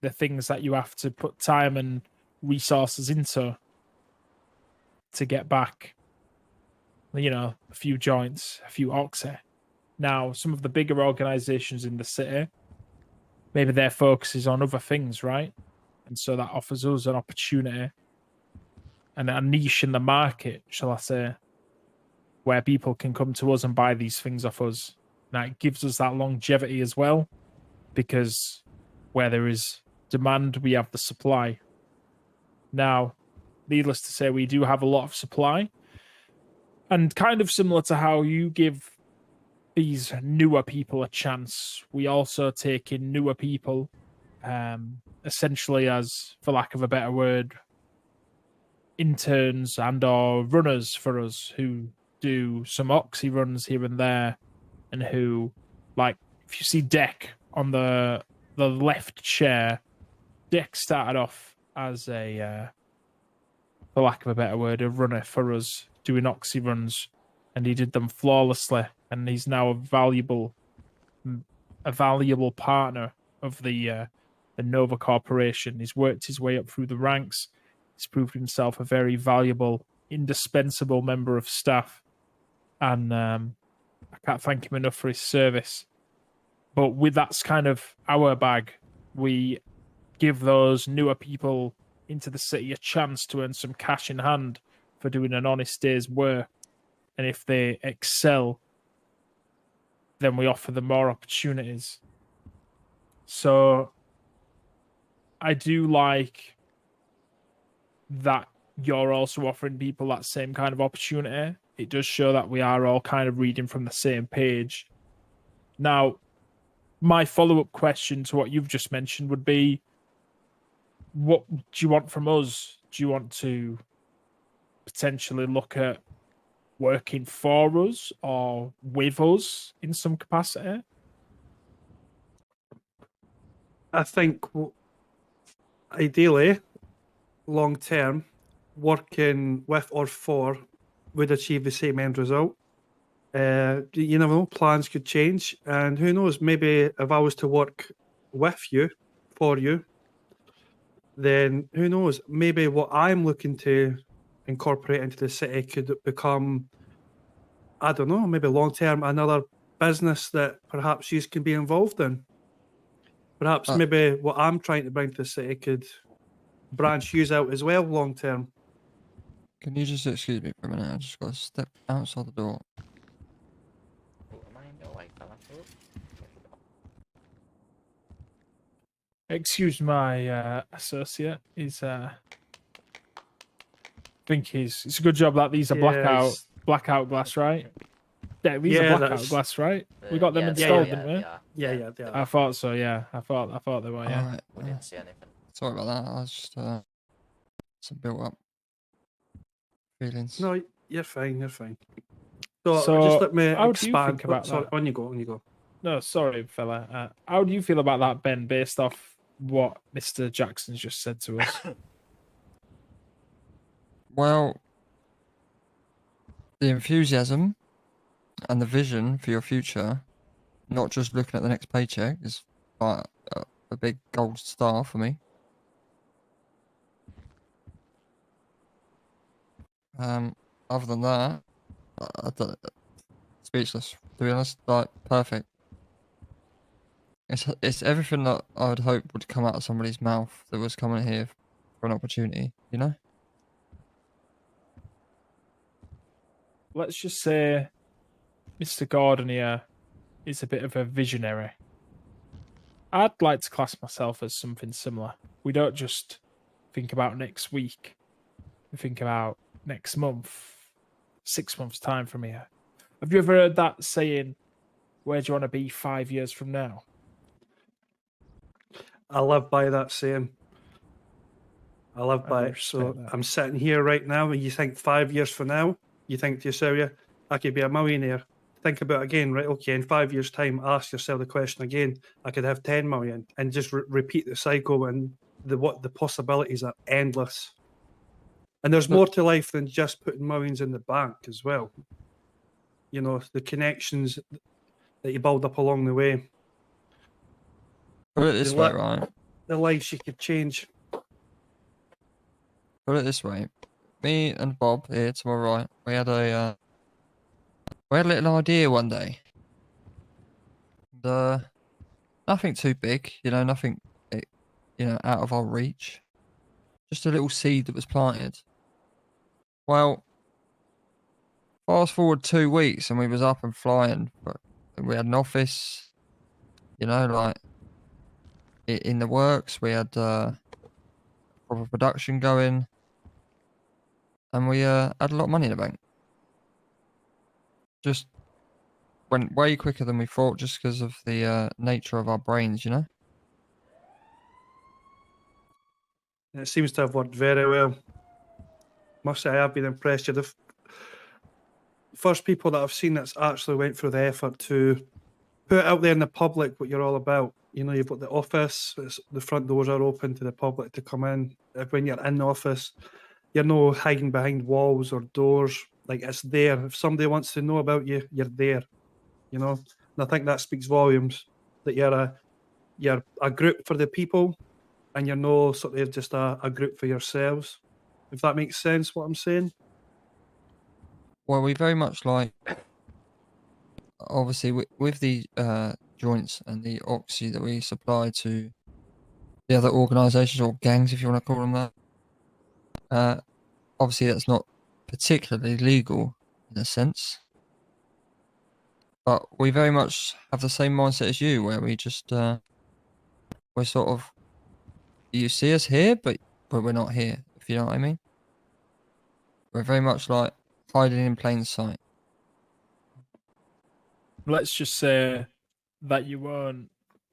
The things that you have to put time and resources into to get back, you know, a few joints, a few oxy. Now, some of the bigger organizations in the city, maybe their focus is on other things, right? And so that offers us an opportunity and a niche in the market, shall I say, where people can come to us and buy these things off us. Now, it gives us that longevity as well, because where there is demand, we have the supply. Now, needless to say, we do have a lot of supply, and kind of similar to how you give these newer people a chance, we also take in newer people, essentially as, for lack of a better word, interns and or runners for us who do some oxy runs here and there, and who, like, if you see Deck on the left chair, Deck started off as a, for lack of a better word, a runner for us doing oxy runs, and he did them flawlessly, and he's now a valuable partner of the Nova Corporation. He's worked his way up through the ranks. He's proved himself a very valuable, indispensable member of staff, and I can't thank him enough for his service. But with that's kind of our bag, we give those newer people into the city a chance to earn some cash in hand for doing an honest day's work. And if they excel, then we offer them more opportunities. So I do like that you're also offering people that same kind of opportunity. It does show that we are all kind of reading from the same page. Now, my follow-up question to what you've just mentioned would be, what do you want from us? Do you want to potentially look at working for us or with us in some capacity? I think ideally, long term, working with or for would achieve the same end result. You never know, plans could change, and who knows, maybe if I was to work with you, for you, then who knows, maybe what I'm looking to incorporate into the city could become, I don't know, maybe long term another business that perhaps you can be involved in. Perhaps maybe what I'm trying to bring to the city could branch you out as well long term. Can you just excuse me for a minute? I just got to step outside the door. Excuse my associate. He's think it's a good job that these are blackout glass, right? Yeah, these are blackout glass, right? We got them installed, didn't we? Yeah, they are. I thought so. Yeah, I thought they were. Yeah. Alright, We didn't see anything. sorry about that. I was just some built up feelings. No, you're fine. You're fine. So how just let me do you expand. think about Sorry, that? on you go. No, sorry, fella. How do you feel about that, Ben, based off what Mr. Jackson's just said to us? Well, the enthusiasm and the vision for your future, not just looking at the next paycheck, is quite a big gold star for me. Other than that, speechless. To be honest, like perfect. It's everything that I would hope would come out of somebody's mouth that was coming here for an opportunity. You know. Let's just say Mr. Gordon here is a bit of a visionary. I'd like to class myself as something similar. We don't just think about next week. We think about next month, 6 months' time from here. Have you ever heard that saying, where do you want to be 5 years from now? I live by that saying. I live by it. So I'm sitting here right now, and you think 5 years from now, you think to yourself, I could be a millionaire. Think about it again, right? Okay, in 5 years' time, ask yourself the question again. I could have 10 million, and just repeat the cycle, and the possibilities are endless. And there's more to life than just putting millions in the bank as well. You know, the connections that you build up along the way. Put it this way, right? The lives you could change. Put it this way. Me and Bob here to my right, we had a little idea one day. Nothing too big, you know, nothing, out of our reach. Just a little seed that was planted. Well, fast forward 2 weeks and we was up and flying, but we had an office, like in the works. We had proper production going, and we had a lot of money in the bank. Just went way quicker than we thought, just because of the nature of our brains, you know. It seems to have worked very well. Must say, I've been impressed. You're the first people that I've seen that's actually went through the effort to put it out there in the public what you're all about. You know, you've got the office, the front doors are open to the public to come in. When you're in the office, you're no hiding behind walls or doors. Like, it's there. If somebody wants to know about you, you're there. You know, and I think that speaks volumes that you're a group for the people, and you're no sort of just a group for yourselves. If that makes sense, what I'm saying. Well, we very much like, obviously, with the joints and the oxy that we supply to the other organisations or gangs, if you want to call them that. Obviously, that's not particularly legal in a sense, but we very much have the same mindset as you, where we just we're sort of, you see us here, but we're not here, if you know what I mean. We're very much like hiding in plain sight. Let's just say that you won't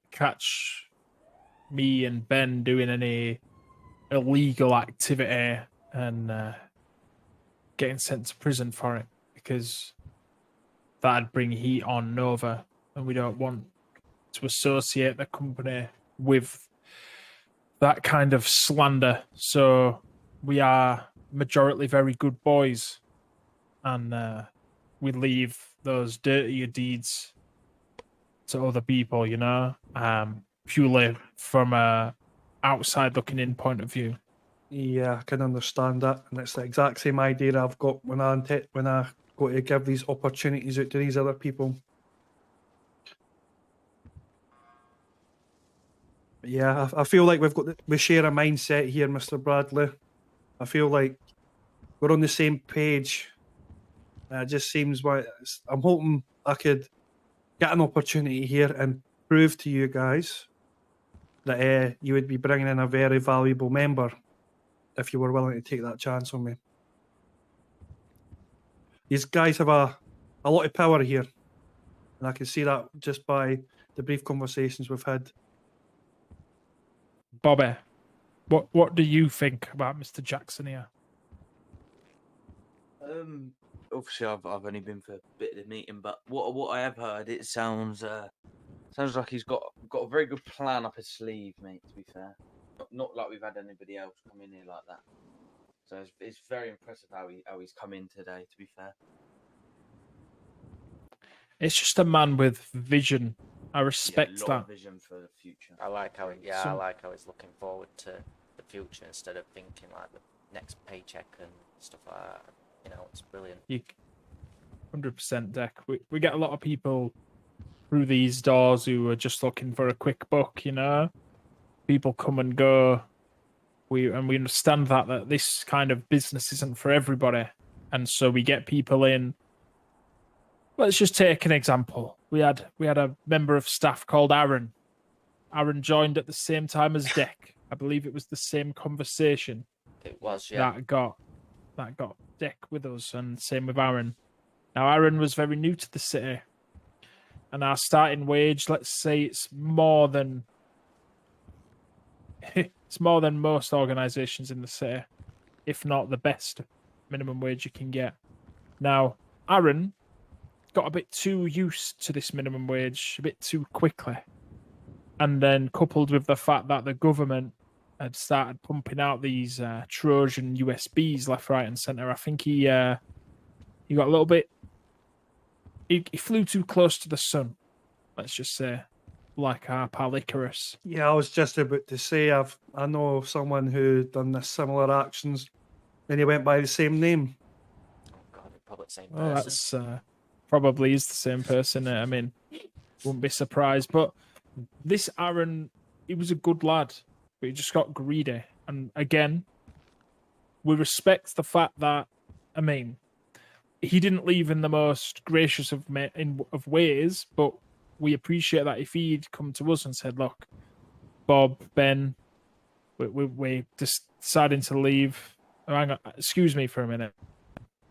catch me and Ben doing any illegal activity and getting sent to prison for it, because that'd bring heat on Nova, and we don't want to associate the company with that kind of slander. So we are majority very good boys, and we leave those dirtier deeds to other people, you know, purely from a outside looking in point of view. Yeah, I can understand that, and it's the exact same idea I've got when I go to give these opportunities out to these other people. But yeah, I feel like we share a mindset here, Mr. Bradley. I feel like we're on the same page. It just seems I'm hoping I could get an opportunity here and prove to you guys that you would be bringing in a very valuable member if you were willing to take that chance on me. These guys have a lot of power here, and I can see that just by the brief conversations we've had. Bobby, what do you think about Mr. Jackson here? Obviously, I've only been for a bit of the meeting, but what I have heard, it sounds like he's got a very good plan up his sleeve, mate. To be fair, not like we've had anybody else come in here like that. So it's very impressive how he's come in today. To be fair, it's just a man with vision. I respect a lot that. Of vision for the future. I like how I like how he's looking forward to the future instead of thinking like the next paycheck and stuff like that. it's brilliant. 100% Deck. We get a lot of people through these doors who are just looking for a quick buck, People come and go. We understand that this kind of business isn't for everybody. And so we get people in. Let's just take an example. We had a member of staff called Aaron. Aaron joined at the same time as Deck. I believe it was the same conversation. It was, yeah. That got Deck with us, and same with Aaron. Now Aaron was very new to the city, and our starting wage, let's say, it's more than most organisations in the city, if not the best minimum wage you can get. Now Aaron got a bit too used to this minimum wage a bit too quickly. And then coupled with the fact that the government had started pumping out these Trojan USBs left, right, and centre, I think he got a little bit. He flew too close to the sun, let's just say, like our pal Icarus. Yeah, I was just about to say I know someone who done the similar actions, and he went by the same name. Oh God, probably the same person. Oh, that's probably is the same person. I mean, wouldn't be surprised. But this Aaron, he was a good lad, but he just got greedy. And again, we respect the fact that, I mean, he didn't leave in the most gracious of ways, but we appreciate that if he'd come to us and said, look, Bob, Ben, we're deciding to leave. Oh, hang on, excuse me for a minute.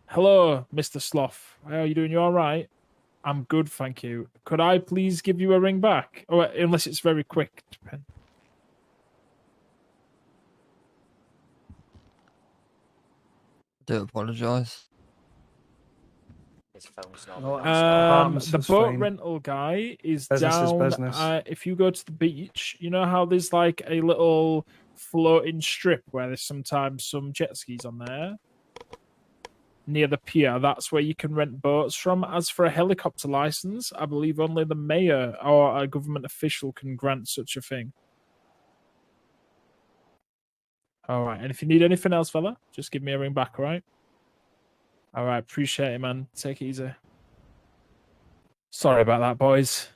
Hello, Mr. Sloth. How are you doing? You all right? I'm good, thank you. Could I please give you a ring back? Oh, unless it's very quick. I do apologise. His phone's not. No, the boat rental guy is Business is down. business. If you go to the beach, you know how there's like a little floating strip where there's sometimes some jet skis on there? Near the pier, that's where you can rent boats from. As for a helicopter license, I believe only the mayor or a government official can grant such a thing. All right, and if you need anything else, fella, just give me a ring back, all right? All right, appreciate it, man. Take it easy. Sorry about that, boys.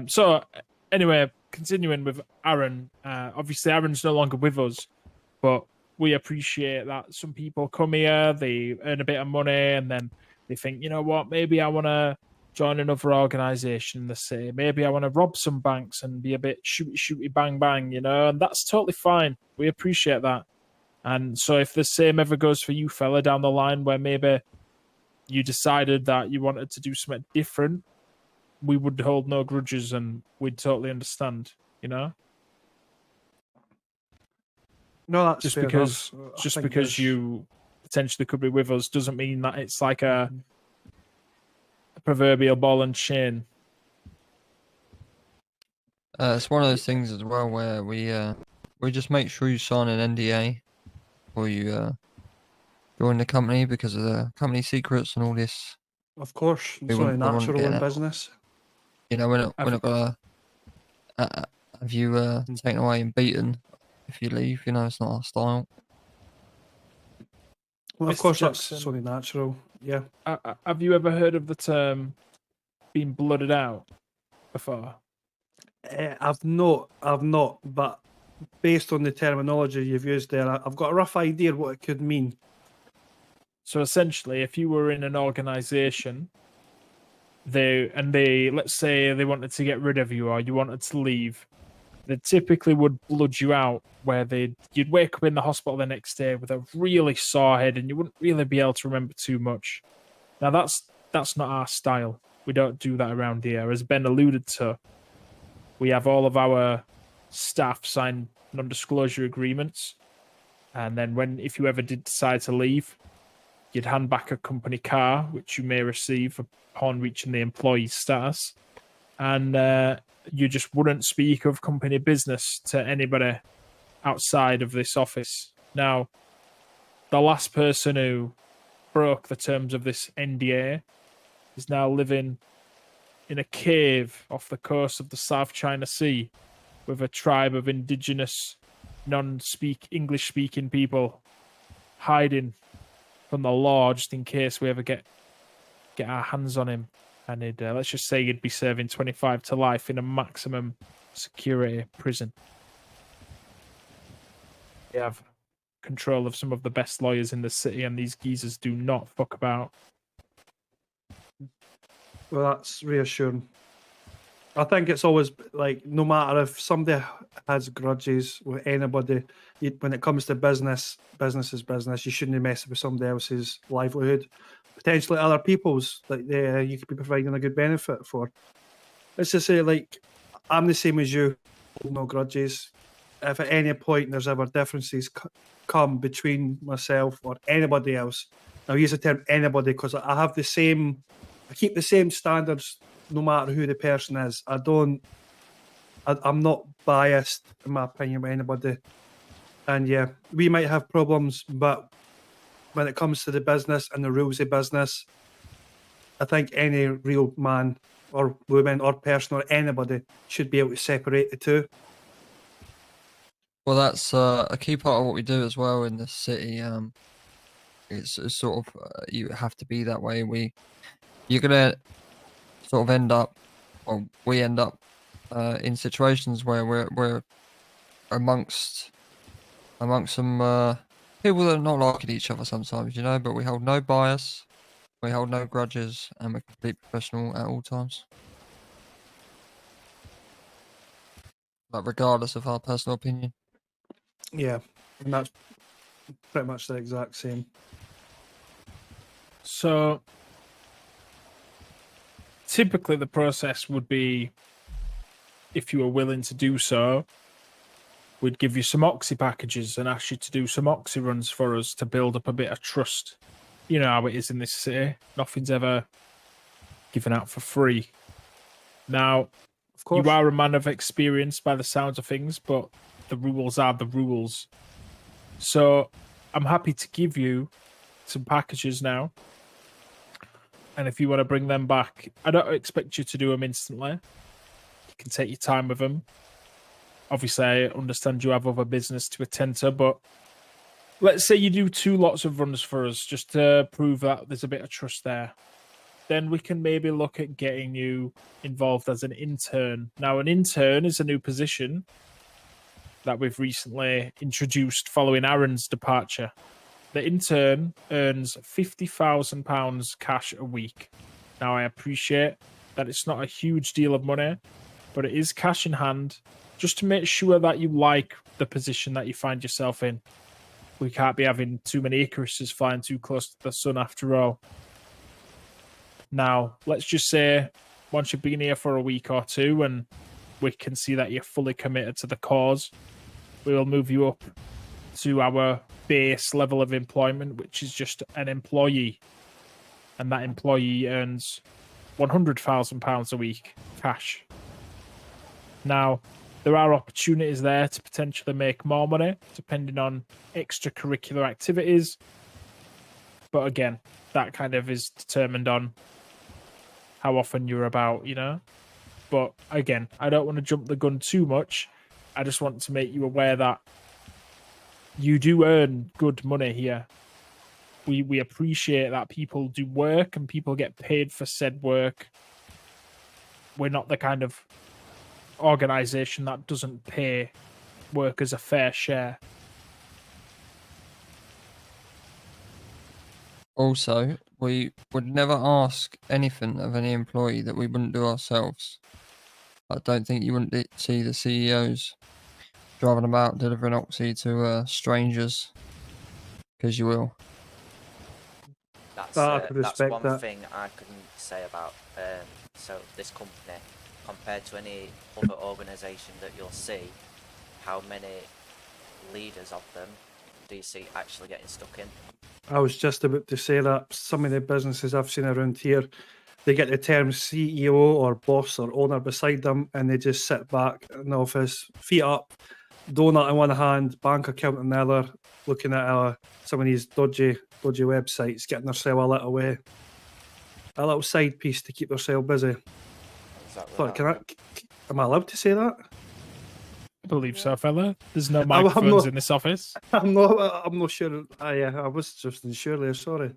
So, anyway, continuing with Aaron. Obviously, Aaron's no longer with us, but we appreciate that some people come here, they earn a bit of money, and then they think, you know what, maybe I want to join another organisation in the city. Maybe I want to rob some banks and be a bit shooty, bang, bang, and that's totally fine. We appreciate that. And so if the same ever goes for you, fella, down the line where maybe you decided that you wanted to do something different, we would hold no grudges and we'd totally understand, No, that's just fair because enough. I just think because there's- you potentially could be with us doesn't mean that it's like a proverbial ball and chain. It's one of those things as well where we just make sure you sign an NDA before you join the company because of the company secrets and all this. Of course, We it's only wouldn't natural get in that. business. We're not gonna have you taken away and beaten if you leave. It's not our style. Well, of Mr. course, that's Jackson. only natural. Yeah. Have you ever heard of the term being blooded out before? I've not, but based on the terminology you've used there, I've got a rough idea what it could mean. So essentially, if you were in an organization, let's say they wanted to get rid of you or you wanted to leave, they typically would blood you out where you'd wake up in the hospital the next day with a really sore head and you wouldn't really be able to remember too much. Now that's not our style. We don't do that around here. As Ben alluded to, we have all of our staff sign non-disclosure agreements, and then if you ever did decide to leave, you'd hand back a company car, which you may receive upon reaching the employee status, and you just wouldn't speak of company business to anybody outside of this office. Now, the last person who broke the terms of this NDA is now living in a cave off the coast of the South China Sea with a tribe of indigenous, English-speaking people hiding from the law, just in case we ever get our hands on him. And let's just say he'd be serving 25 to life in a maximum security prison. We have control of some of the best lawyers in the city, and these geezers do not fuck about. Well, that's reassuring. I think it's always like, no matter if somebody has grudges with anybody, when it comes to business, business is business. You shouldn't mess with somebody else's livelihood, potentially other people's, like you could be providing a good benefit for. Let's just say, like, I'm the same as you, no grudges. If at any point there's ever differences come between myself or anybody else, I'll use the term anybody because I keep the same standards no matter who the person is. I'm not biased, in my opinion, with anybody. And yeah, we might have problems, but when it comes to the business and the rules of business, I think any real man or woman or person or anybody should be able to separate the two. Well, that's a key part of what we do as well in the city. It's sort of you have to be that way. You're gonna sort of end up, or we end up in situations where we're amongst some people that are not liking each other sometimes, you know. But we hold no bias, we hold no grudges, and we're completely professional at all times. Like, regardless of our personal opinion. Yeah, and that's pretty much the exact same. So, typically the process would be, if you were willing to do so, we'd give you some Oxy packages and ask you to do some Oxy runs for us to build up a bit of trust. You know how it is in this city. Nothing's ever given out for free. Now, Of course, you are a man of experience by the sounds of things, but the rules are the rules. So I'm happy to give you some packages now. And if you want to bring them back, I don't expect you to do them instantly. You can take your time with them. Obviously, I understand you have other business to attend to, but let's say you do 2 lots of runs for us just to prove that there's a bit of trust there. Then we can maybe look at getting you involved as an intern. Now, an intern is a new position that we've recently introduced following Aaron's departure. The intern earns £50,000 cash a week. Now, I appreciate that it's not a huge deal of money, but it is cash in hand, just to make sure that you like the position that you find yourself in. We can't be having too many Icaruses flying too close to the sun after all. Now, let's just say once you've been here for a week or 2 and we can see that you're fully committed to the cause, we will move you up to our base level of employment, which is just an employee. And that employee earns £100,000 a week cash. Now, there are opportunities there to potentially make more money, depending on extracurricular activities. But again, that kind of is determined on how often you're about, you know. But again, I don't want to jump the gun too much. I just want to make you aware that you do earn good money here. We appreciate that people do work and people get paid for said work. We're not the kind of organization that doesn't pay workers a fair share. Also, we would never ask anything of any employee that we wouldn't do ourselves. I don't think you wouldn't see the CEOs driving about delivering Oxy to strangers, because you will. That's I could that's respect one that. thing I couldn't say about this company compared to any other organisation that you'll see. How many leaders of them do you see actually getting stuck in? I was just about to say that some of the businesses I've seen around here, they get the term CEO or boss or owner beside them, and they just sit back in the office, feet up, donut in one hand, bank account in the other, looking at some of these dodgy websites, getting themselves a little side piece to keep themselves busy. Exactly. Thought, am I allowed to say that? believe so, fella. There's no I'm microphones not- in this office. I'm not sure. I was just unsure there. Sorry.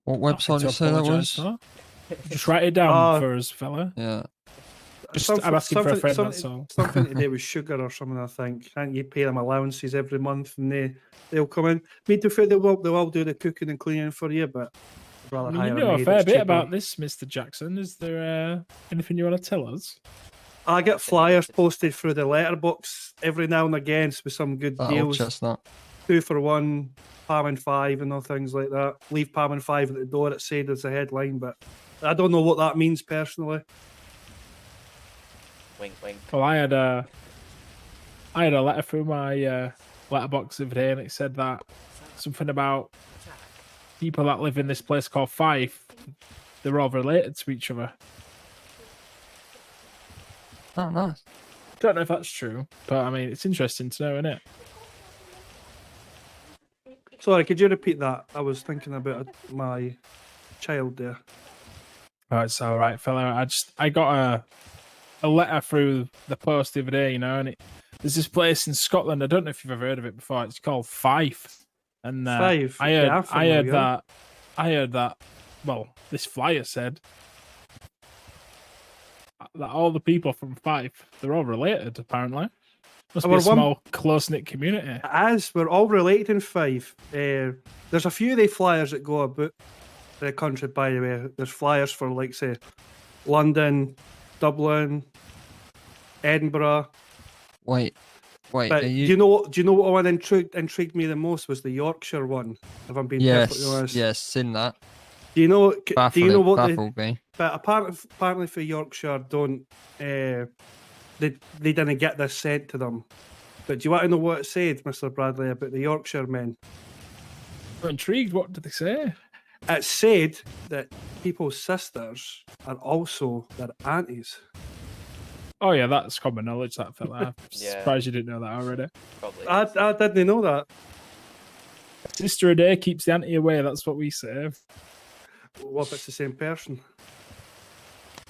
What Nothing website to did you say that apologise was? for. Just write it down Uh, for us, fella. Yeah. Just, I'm asking for a friend, that's all. Something to do with sugar or something. I think. Can't you pay them allowances every month and they'll come in? Me to fair, they'll all do the cooking and cleaning for you, but I'd rather You hire know a maid, fair it's bit cheaper. about this, Mr. Jackson. Is there anything you want to tell us? I get flyers posted through the letterbox every now and again with some good That old deals. chestnut. 2 for 1, Palm and 5 and all things like that. Leave Palm and 5 at the door, it said as a headline, but I don't know what that means personally. Wink, wink. Well, I had a letter through my letterbox the other day, and it said that something about people that live in this place called Fife. They're all related to each other. Oh, nice. Don't know if that's true, but I mean, it's interesting to know, isn't it? Sorry, could you repeat that? I was thinking about my child there. Oh, it's all right, fella. I got a letter through the post the other day, you know, and there's this place in Scotland. I don't know if you've ever heard of it before. It's called Fife, and Fife? I Yeah, I'm heard familiar. I heard that. Well, this flyer said that all the people from Fife, they're all related. Apparently, must be a Well, one- small, close knit community. As we're all related in Fife, there's a few of the flyers that go about the country, by the way. There's flyers for, like, say, London, Dublin, Edinburgh. Wait, But are do you? you know what one intrigued me the most was the Yorkshire one, if I'm being perfectly Yes, honest. yes, seen that. Do you know what the, Baffled me. but apparently for Yorkshire don't they didn't get this sent to them. But do you want to know what it said, Mr. Bradley, about the Yorkshire men? I'm intrigued. What did they say? It said that people's sisters are also their aunties. Oh yeah, that's common knowledge. That fella. I'm Yeah. surprised you didn't know that already. Probably. I didn't know that. Sister a day keeps the auntie away. That's what we say. What if it's the same person?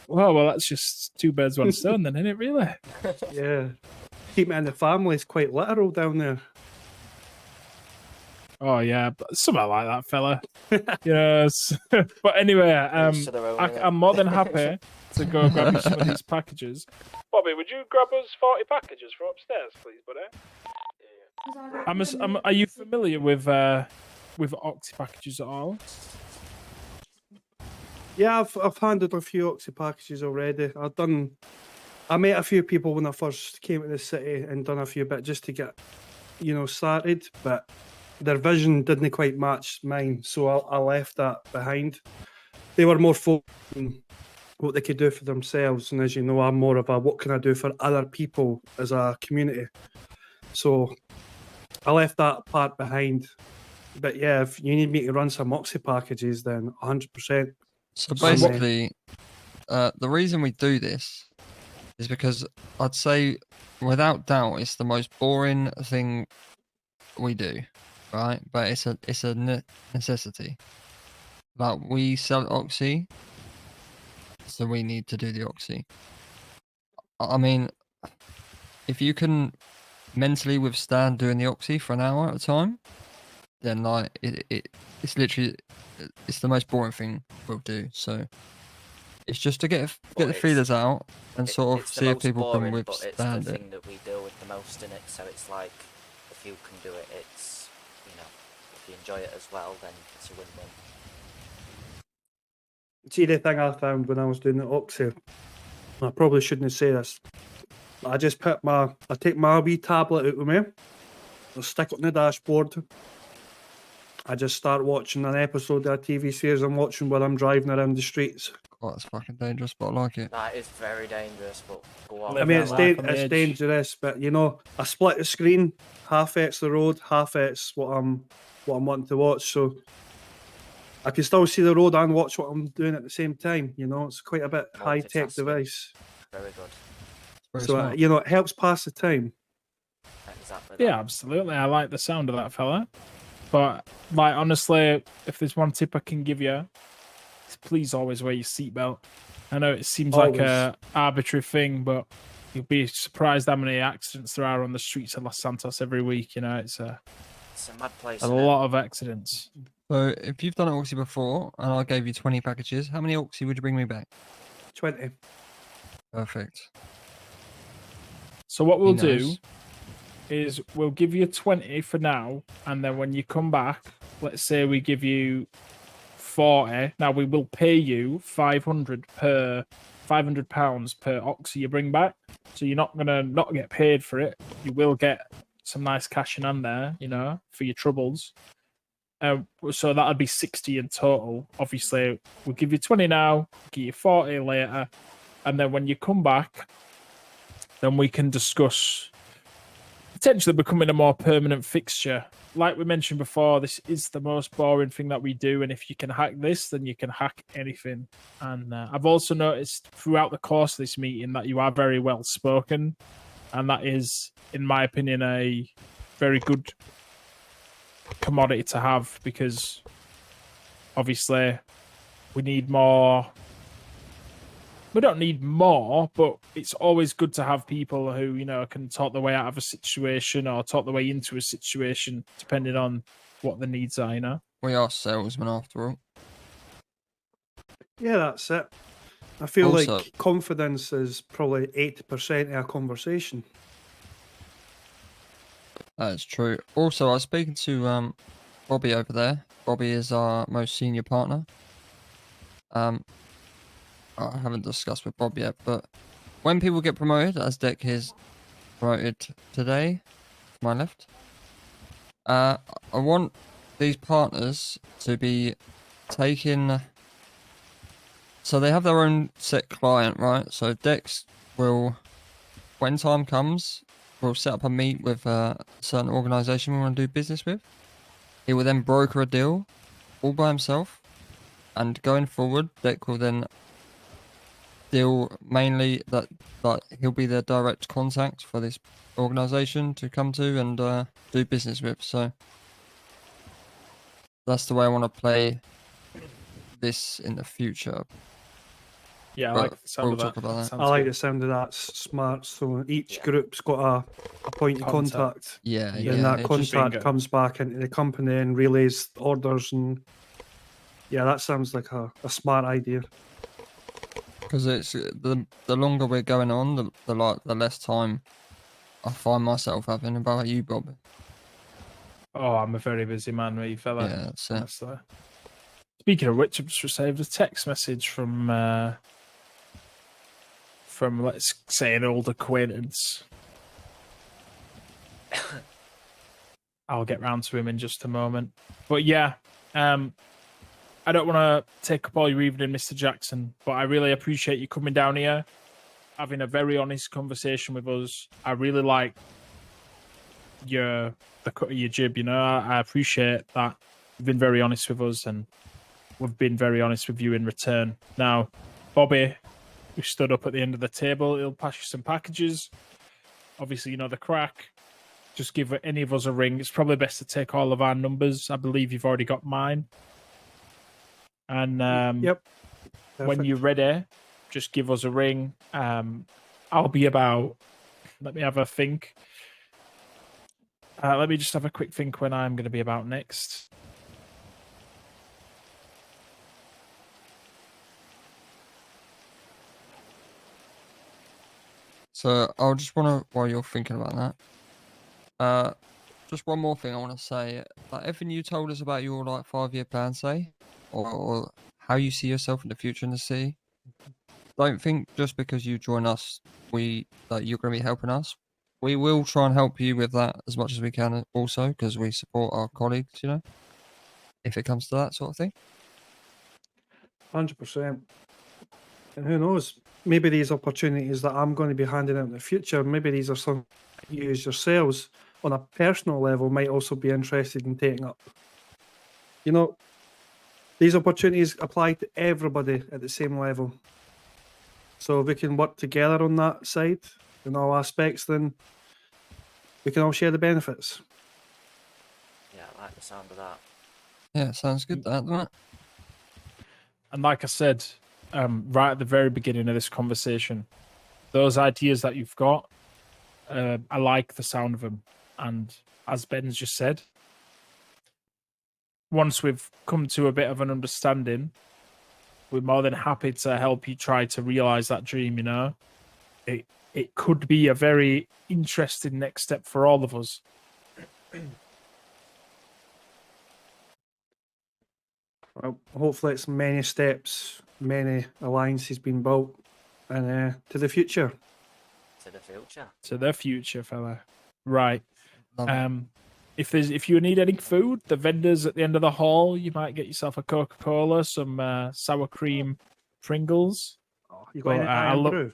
Well, that's just two birds, one stone, then, isn't it? Really? Yeah. Keep it in the family is quite literal down there. Oh yeah, but something like that, fella. Yes. But anyway, Each to their own, innit? I'm more than happy to go grab you some of these packages. Bobby, would you grab us 40 packages from upstairs, please, buddy? Are you familiar with Oxy packages at all? Yeah, I've handled a few Oxy packages already. I met a few people when I first came to the city and done a few bits just to get, started. But their vision didn't quite match mine, so I left that behind. They were more focused on what they could do for themselves, and as you know, I'm more of a what can I do for other people as a community. So I left that part behind. But yeah, if you need me to run some Oxy packages, then 100%. So Sunday. basically, the reason we do this is because I'd say, without doubt, it's the most boring thing we do, right? But it's a necessity. Like, we sell Oxy, so we need to do the Oxy. I mean, if you can mentally withstand doing the Oxy for an hour at a time, then like it's literally it's the most boring thing we'll do. So it's just to get the feelers out and sort of It's the see if most people boring, can but it's withstand the it. thing that we deal with the most in it. So it's like, if you can do it, it's, if you enjoy it as well, then it's a win-win. See, the thing I found when I was doing the Oxy, I probably shouldn't say this. I just I take my wee tablet out with me, I stick it on the dashboard. I just start watching an episode of a TV series I'm watching while I'm driving around the streets. Oh, it's fucking dangerous, but I like it. That is very dangerous, but go on. Live I mean, that it's, life on the it's edge. dangerous, but I split the screen, half it's the road, half it's what I'm wanting to watch. So I can still see the road and watch what I'm doing at the same time. It's quite a bit high tech Multitasking. device. Very good. Very So smart. it helps pass the time. Exactly. Yeah, that. absolutely. I like the sound of that fella. But like, honestly, if there's one tip I can give you, please always wear your seatbelt. I know it seems like a arbitrary thing, but You'll be surprised how many accidents there are on the streets of Los Santos every week. You know, it's a mad place. a lot of accidents. So if you've done Auxie before and I gave you 20 packages, how many Auxie would you bring me back? 20. Perfect. So what we'll do knows. is we'll give you 20 for now, and then when you come back, let's say we give you 40. Now we will pay you 500 per £500 per Oxy you bring back. So you're not gonna not get paid for it. You will get some nice cash in hand there, you know, for your troubles. So that'd be 60 in total. Obviously, we'll give you 20 now, give you 40 later, and then when you come back, then we can discuss potentially becoming a more permanent fixture. Like we mentioned before, this is the most boring thing that we do, and if you can hack this, then you can hack anything. And I've also noticed throughout the course of this meeting that you are very well spoken, and that is, in my opinion, a very good commodity to have, because obviously we need more. We don't need more, but it's always good to have people who, you know, can talk their way out of a situation or talk their way into a situation, depending on what the needs are, you know? We are salesmen after all. Yeah, that's it. I feel Also- like confidence is probably 80% of a conversation. That is true. Also, I was speaking to Bobby over there. Bobby is our most senior partner. I haven't discussed with Bob yet, but when people get promoted, as Dick is promoted today, to my left, I want these partners to be taking. So they have their own set client, right? So Dex will, when time comes, will set up a meet with a certain organisation we want to do business with. He will then broker a deal all by himself, and going forward, Dick will then deal mainly that he'll be their direct contact for this organisation to come to and do business with. So that's the way I want to play this in the future. Yeah, I But like the sound we'll of that. talk about that. Sounds I like good. the sound of that. Smart. So each group's got a point of Contact. contact. Yeah, Yeah, yeah. And that it just- contact Bingo. comes back into the company and relays orders. And yeah, that sounds like a smart idea. Because it's the longer we're going on, the less time I find myself having. About you, Bob? Oh, I'm a very busy man, me fella. Yeah, that's it. Honestly. Speaking of which, I've just received a text message from let's say an old acquaintance. I'll get round to him in just a moment. But yeah, I don't want to take up all your evening, Mr. Jackson, but I really appreciate you coming down here, having a very honest conversation with us. I really like the cut of your jib, you know. I appreciate that. You've been very honest with us, and we've been very honest with you in return. Now, Bobby, who stood up at the end of the table, he'll pass you some packages. Obviously, you know the crack. Just give any of us a ring. It's probably best to take all of our numbers. I believe you've already got mine. And Yep. when Perfect. you're ready, just give us a ring. I'll be about. Let me have a think. Let me just have a quick think when I'm going to be about next. So I'll just want to, while you're thinking about that, just one more thing I want to say. Like everything you told us about your like 5-year plan, say, or how you see yourself in the future in the city. Don't think just because you join us, you're going to be helping us. We will try and help you with that as much as we can, also because we support our colleagues. You know, if it comes to that sort of thing. 100%. And who knows? Maybe these opportunities that I'm going to be handing out in the future, maybe these are some you as yourselves on a personal level might also be interested in taking up. You know, these opportunities apply to everybody at the same level. So if we can work together on that side in all aspects, then we can all share the benefits. Yeah, I like the sound of that. Yeah, sounds good. That doesn't it? And like I said, right at the very beginning of this conversation, those ideas that you've got, I like the sound of them. And as Ben's just said, once we've come to a bit of an understanding, we're more than happy to help you try to realize that dream. You know, it could be a very interesting next step for all of us. Well, hopefully it's many steps, many alliances being built, and to the future. To the future. To the future, fella. Right. Lovely. If you need any food, the vendors at the end of the hall, you might get yourself a Coca-Cola, some sour cream Pringles. Oh, you got any I'll iron look- brew?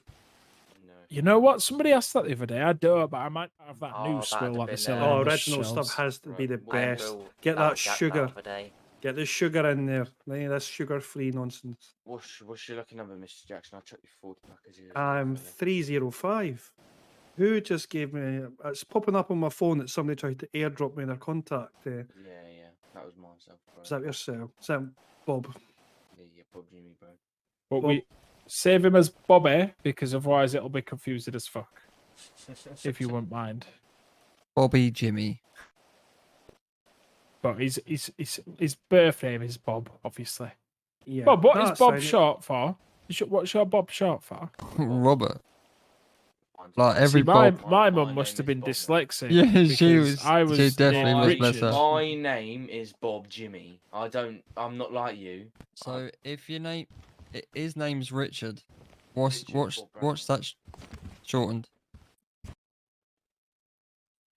No. You know what? Somebody asked that the other day. I don't, but I might have that Oh, new that'd swill have like been, the selling Oh, on the original shelves. stuff has to be the Right. Iron best. Brew, Get that that was Jack sugar. the other day. Get the sugar in there. None of this sugar-free nonsense. What's your lucky number, Mr. Jackson? I'll check your forward package. I'm 305. Who just gave me? It's popping up on my phone that somebody tried to airdrop me their contact. Yeah, that was myself. Is that yourself? Is that Bob? Yeah, Bob Jimmy, bro. But Bob- we save him as Bobby because otherwise it'll be confused as fuck. If you wouldn't mind. Bobby Jimmy. But his birth name is Bob, obviously. Yeah. Bob, what No, is that's Bob fine. short for? What's your Bob short for? Robert. Mine's Like Bob. every See, my Bob. my My mum name must have is been Bob, mate. dyslexic. Yeah, she because was- I was she definitely named was, bless Richard. her. My name is Bob Jimmy. I'm not like you. So if your name, his name's Richard. What's Richard what's Bob Brown. what's that shortened?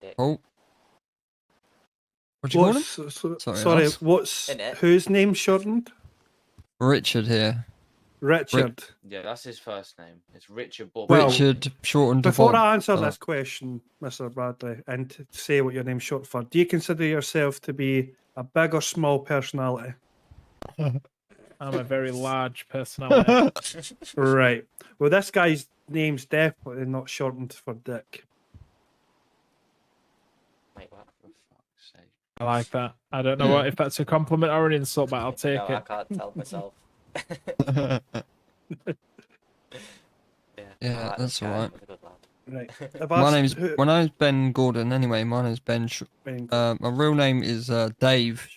Dick. Oh. What do you call him? Sorry, Sorry, Ross. what's Innit? whose name shortened? Richard here. Richard. Yeah, that's his first name. It's Richard Bob. Well, Richard shortened to Before Bob. I answer Oh. this question, Mr. Bradley, and to say what your name's short for, do you consider yourself to be a big or small personality? I'm a very large personality. Right. Well, this guy's name's definitely not shortened for Dick. Wait, what? For fuck's sake. I like that. I don't know what if that's a compliment or an insult, but I'll take No, I it. can't tell myself. Yeah, I like that's this guy, alright. he's a good lad. Right. My name's Ben Gordon. Anyway, my name's Ben. My real name is Dave,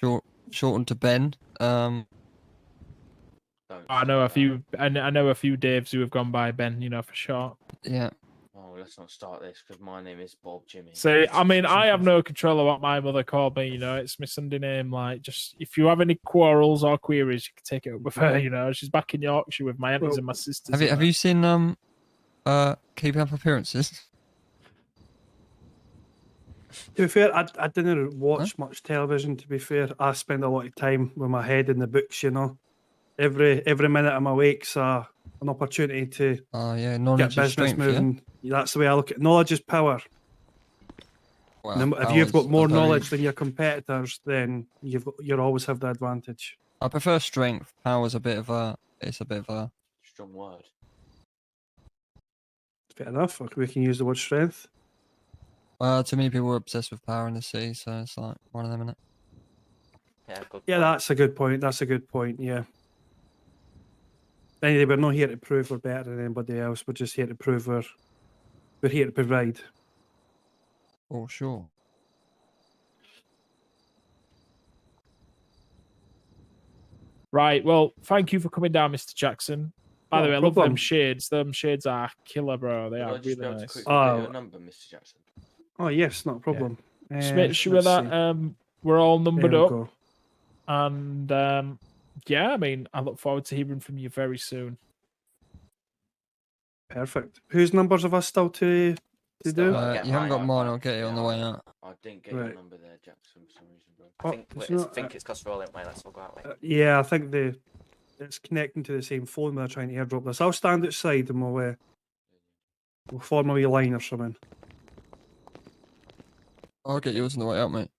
shortened to Ben. Don't I know say a that. few. I know a few Daves who have gone by Ben. You know for short. Yeah. Oh, let's not start this because my name is Bob Jimmy. See, I mean, I have no control of what my mother called me. You know, it's my Sunday name. Like, just if you have any quarrels or queries, you can take it up with her. You know, she's back in Yorkshire with my aunties and my sisters. Have you seen Keeping Up Appearances? To be fair, I didn't watch much television. To be fair, I spend a lot of time with my head in the books. You know, every minute of my week's an opportunity to Oh yeah, get knowledge is business strength. Yeah. moving. That's the way I look at knowledge is power. Well, And if powers, you've got I more don't even- knowledge than your competitors, then you'll always have the advantage. I prefer strength. Power's a bit of a. It's a bit of a. Strong word. Fair enough. We can use the word strength. Too many people are obsessed with power in the city, so it's like one of them, innit? Yeah, good. Yeah, point. that's a good point. That's a good point. Yeah. Anyway, we're not here to prove we're better than anybody else. We're just here to prove we're here to provide. Oh sure. Right. Well, thank you for coming down, Mr. Jackson. By the No way, I love problem. them shades. Them shades are killer, bro. They Would I are just really be able to nice. quickly get Oh. your number, Mr. Jackson? Oh yes, not a problem. Just make sure let's that see. we're all There numbered we up, go. and yeah, I mean, I look forward to hearing from you very soon. Perfect. Whose numbers have I still to Still do? not get You haven't got mine. mine. I'll get it on the Yeah, way out. I didn't get your Right. number there, Jackson, for some reason, bro. Oh, think it's it's, not- think it's because we're all in way. Let's all go out. Way. Yeah, I think it's connecting to the same phone when I'm trying to airdrop this. I'll stand outside and we'll form a wee line or something. I'll get yours on the way out, mate.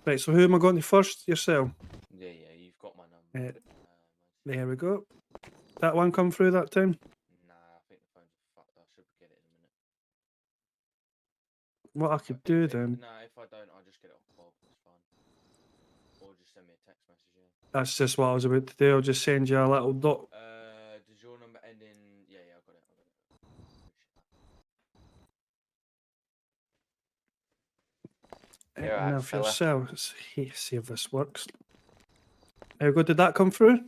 Right, so who am I going to first? Yourself. Yeah, you've got my number. There we go. That one come through that time? Nah, I think the phone's fucked. I should get it in a minute. What I could do then, Nah, if I don't, I'll just get it off Bob. It's fine. Or just send me a text message, yeah. that's just what I was about to do. I'll just send you a little dot. Does your number end in... Yeah, I got it. You're right, Now for fella. yourself. See if this works. How good did that come through?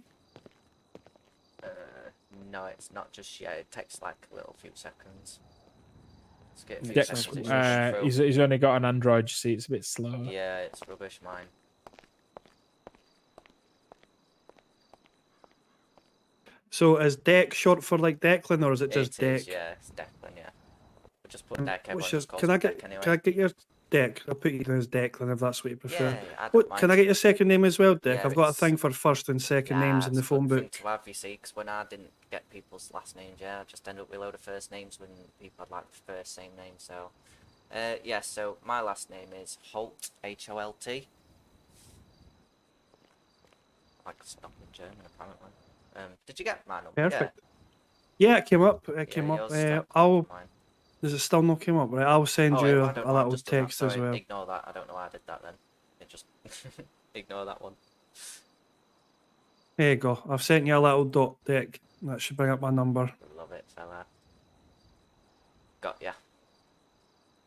No, it's not just yet. It takes like a little few seconds. Let's get a few Dex, seconds. It's rushing He's, through. he's only got an Android, you see, it's a bit slow. Yeah, it's rubbish, mine. So is Deck short for like Declan, or is it just It is, Deck? yeah, it's Declan, yeah. We'll just put Deck. Everyone What's your, just calls can I him get Deck anyway. can I get your Deck? I'll put you down as Declan if that's what you prefer. Yeah, I don't What, mind. can I get your second name as well, Deck? Yeah, I've got a it's- thing for first and second names in the it's a phone good thing book. to have, you see, because when I didn't get people's last names, yeah, I just end up with a load of first names when people had like the first same name, so... yeah, so my last name is Holt, H-O-L-T. Like stop in German, apparently. Did you get my number? Perfect. Yeah, it came up. It Yeah, came up. yours stopped I'll. mine. Does it still not come up? Right, I'll send Oh, you I don't a know, I've little just done that, text as sorry. well. Ignore that, I don't know why I did that then. It just... Ignore that one. There you go. I've sent you a little dot, Deck. That should bring up my number. Love it, fella. Got ya.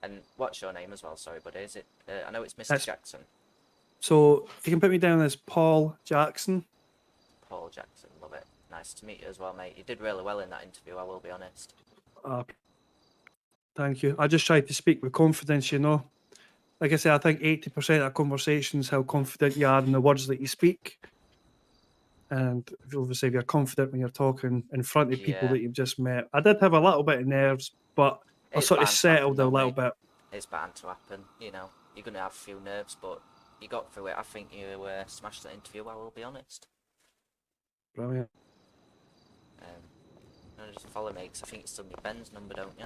And what's your name as well? Sorry, buddy. Is it? I know it's Mr. That's- Jackson. So you can put me down as Paul Jackson. Paul Jackson. Love it. Nice to meet you as well, mate. You did really well in that interview. I will be honest. Thank you. I just tried to speak with confidence, you know. Like I said, I think 80% of conversations how confident you are in the words that you speak. And obviously, if you're confident when you're talking in front of people Yeah. that you've just met, I did have a little bit of nerves, but I It's sort of bound to happen settled a though, little mate. bit. It's bound to happen. You know, you're gonna have a few nerves, but you got through it. I think you smashed that interview. I will be honest. Brilliant. Just follow me, 'cause I think it's still your Ben's number, don't you?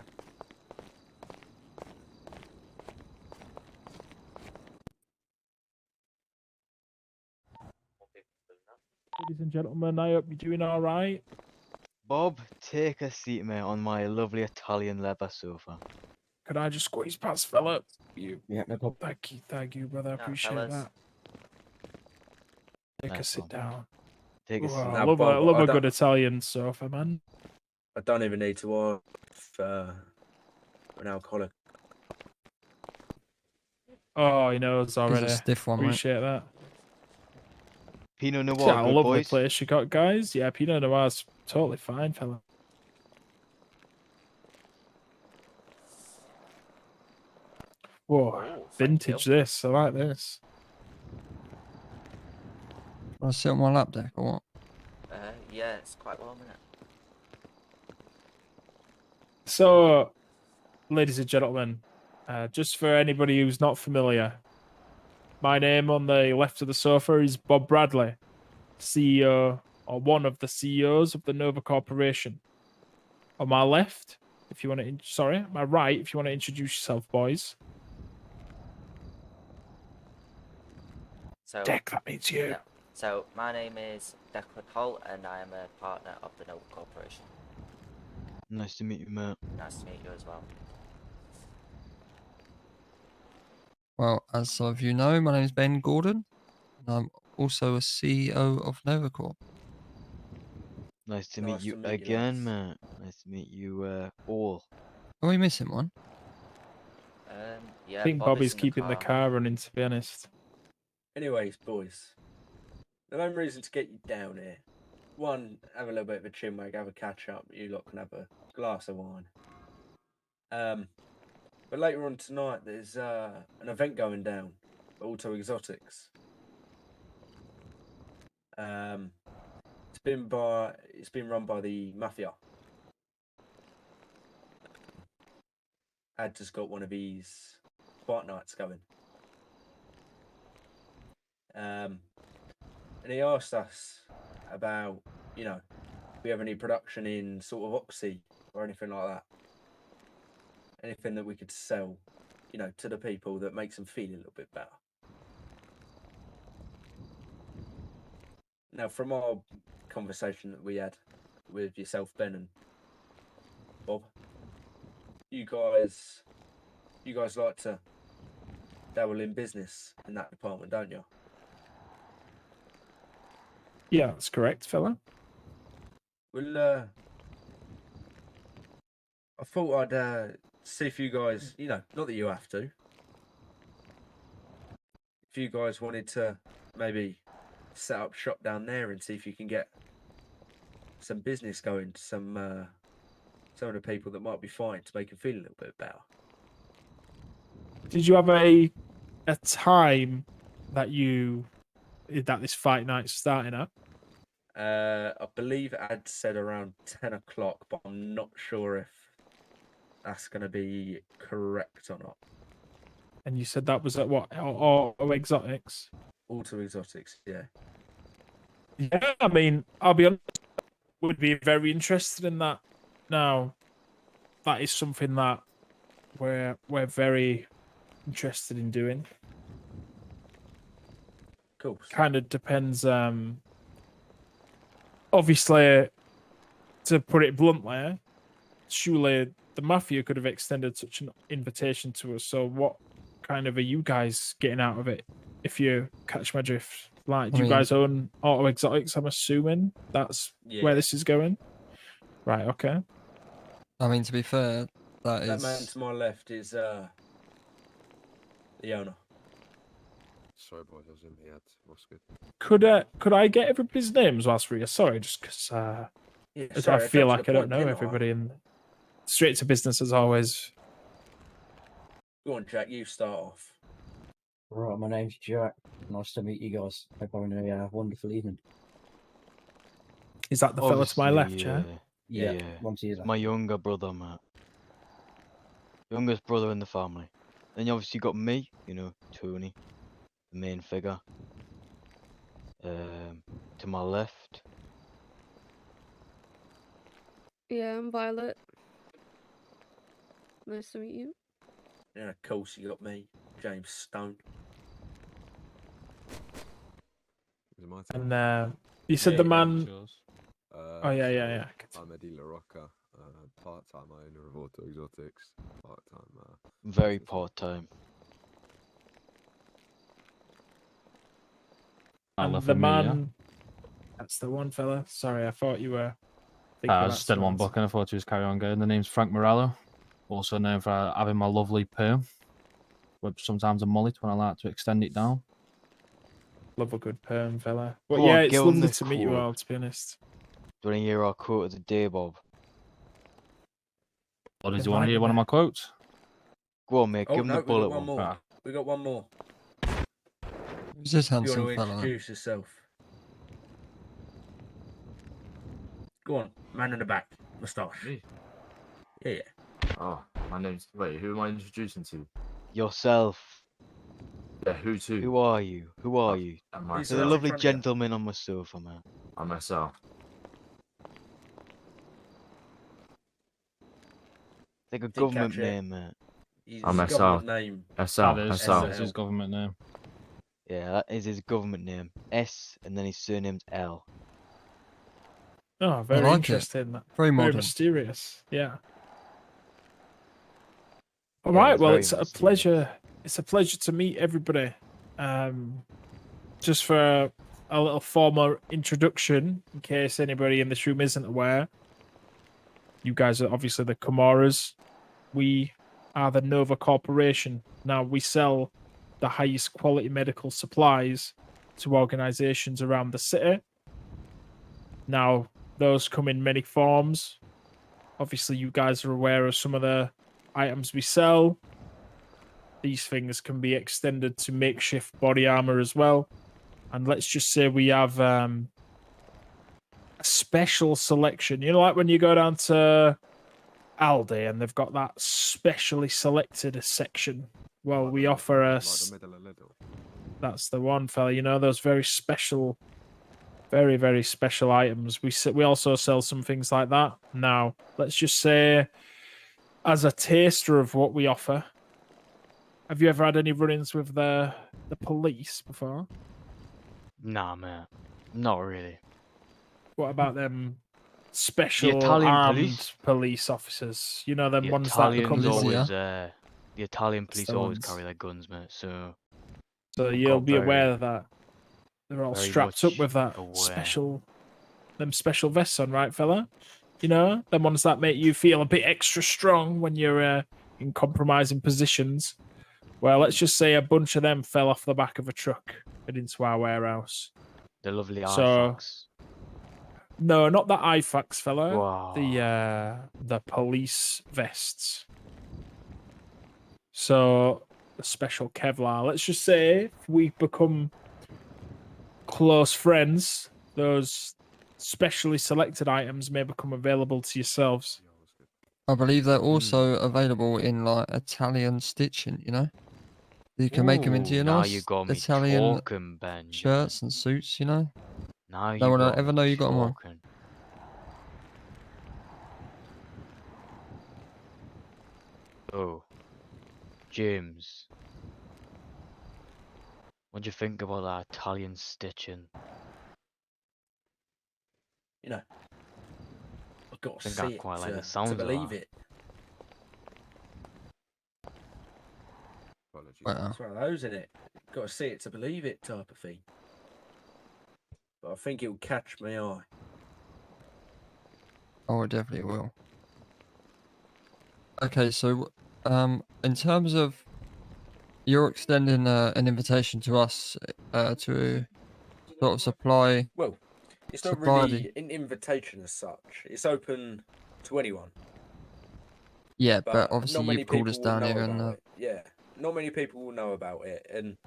Ladies and gentlemen, I hope you're doing all right. Bob, take a seat, mate, on my lovely Italian leather sofa. Could I just squeeze past, fella? You. Yeah, no problem. Thank you, brother. I No, appreciate fellas. that. Take a Nice sit one. down. Take a Ooh, seat. I Now, love, Bob, I love I a don't- good Italian sofa, man. I don't even need to ask for an alcoholic. Oh, he knows He's already. a stiff one, mate. Appreciate that. Pinot Noir, Yeah, good lovely boys. place you got, guys. Yeah, Pinot Noir's totally fine, fella. Whoa, Oh, thank vintage you. this. I like this. Want to sit on my lap deck or what? Yeah, it's quite warm, isn't it? So, ladies and gentlemen, just for anybody who's not familiar, my name on the left of the sofa is Bob Bradley, CEO or one of the CEOs of the Nova Corporation. On my left, if you want to, sorry, my right, if you want to introduce yourself, boys. So, Deck, that means you. yeah. So my name is Declan Holt, and I am a partner of the Nova Corporation. Nice to meet you, mate. Nice to meet you as well. Well, as some of you know, my name is Ben Gordon, and I'm also a CEO of Novacorp. Nice to meet Nice you to meet you, again, lads. mate. Nice to meet you all. Are we missing one? Yeah. I think Bob Bobby's is in keeping the car running, to be honest. Anyways, boys, the main reason to get you down here, one, have a little bit of a chinwag, have a catch up. You lot can have a glass of wine. But later on tonight, there's an event going down at Auto Exotics. It's been run by the Mafia. Had just got one of these spot nights going. And he asked us about, you know, if we have any production in sort of Oxy or anything like that. Anything that we could sell, you know, to the people that makes them feel a little bit better. Now, from our conversation that we had with yourself, Ben and Bob, you guys like to dabble in business in that department, don't you? Yeah, that's correct, fella. Well, I thought I'd see if you guys, you know, not that you have to, if you guys wanted to maybe set up shop down there and see if you can get some business going to some of the people that might be fine to make them feel a little bit better. Did you have a time that this fight night's starting at? I believe I'd said around 10 o'clock, but I'm not sure if that's going to be correct or not. And you said that was at what? Auto Exotics? Auto Exotics, yeah. Yeah, I mean, I'll be honest, would be very interested in that. Now, that is something that we're very interested in doing. Cool. Kind of depends. Obviously, to put it bluntly, surely the mafia could have extended such an invitation to us. So, what kind of are you guys getting out of it? If you catch my drift, like, do you guys own Auto Exotics? I'm assuming that's where this is going. Right. Okay. I mean, to be fair, that man to my left is the owner. Sorry, boys, I was in the ad. What's good? Could I get everybody's names whilst we're here? Sorry, just because I feel like I don't know everybody. And straight to business as always. Go on, Jack. You start off. Right, my name's Jack. Nice to meet you guys. Hope I'm having a wonderful evening. Is that the fella to my left, Jack? Yeah. My younger brother, Matt. Youngest brother in the family. Then you obviously got me, Tony, the main figure. To my left. Yeah, I'm Violet. Nice to meet you. Yeah, of course you got me, James Stone. And you said the man. Oh yeah. I'm Eddie LaRocca, part-time owner of Auto Exotics. Part-time. Very part-time. And the man. That's the one fella. Sorry, I thought you were. I was just in one book and I thought you was carry on going. The name's Frank Morello, also known for having my lovely perm, with sometimes a mullet when I like to extend it down. Love a good perm, fella. But yeah, it's lovely to meet you all, to be honest. Do you want to hear our quote of the day, Bob? Or did you want to hear one of my quotes? Go on, mate. Give him the bullet one more. We got one more. Who's this handsome you want to fella? introduce yourself? Go on, man in the back, moustache. Me? Yeah. Oh, my name's. Wait, who am I introducing to? Yourself. Yeah, who to? Who are you? Who are you? Myself. You're the lovely gentleman on my sofa, man. I'm myself. Like a government name, man. I'm myself. That's his government name. Yeah, that is his government name. S, and then his surname's L. Oh, very interesting. Very modern. Very mysterious. Yeah. All right. Well, it's a pleasure. It's a pleasure to meet everybody. Just for a little formal introduction, in case anybody in this room isn't aware, you guys are obviously the Camaras. We are the Nova Corporation. Now, we sell the highest quality medical supplies to organizations around the city. Now, those come in many forms. Obviously, you guys are aware of some of the items we sell. These things can be extended to makeshift body armor as well. And let's just say we have a special selection. You know, like when you go down to Aldi and they've got that specially selected section. Well, we offer us. That's the one, fella. You know, those very special, very, very special items. We also sell some things like that. Now, let's just say, as a taster of what we offer, have you ever had any run-ins with the police before? Nah, man. Not really. What about them special Italian armed police officers? You know, them ones that become always, the Italian police always carry their guns, mate. So you'll be aware of that. They're all strapped up with that special vests on, right, fella? You know, them ones that make you feel a bit extra strong when you're in compromising positions. Well, let's just say a bunch of them fell off the back of a truck and into our warehouse. The lovely So, IFAX. no, not the IFAX fella. Wow. The police vests. So, the special Kevlar. Let's just say if we become close friends, those specially selected items may become available to yourselves. I believe they're also available in like Italian stitching, you know? You can make them into Ooh, your now nice you got me Italian talking, Benjamin. shirts and suits, you know? Now No you one will got ever me know you got them on. talking. Oh, James. What do you think about that Italian stitching? You know, I've got to I think I see it quite like the to sound of believe that. it. Wow. It's one of those, isn't it? Got to see it to believe it type of thing. But I think it'll catch my eye. Oh, it definitely will. Okay, so in terms of you're extending an invitation to us to sort of supply. Well, it's not supply really an invitation as such. It's open to anyone. Yeah, But but obviously not many you've called people us will down know here and about it. Yeah, not many people will know about it, and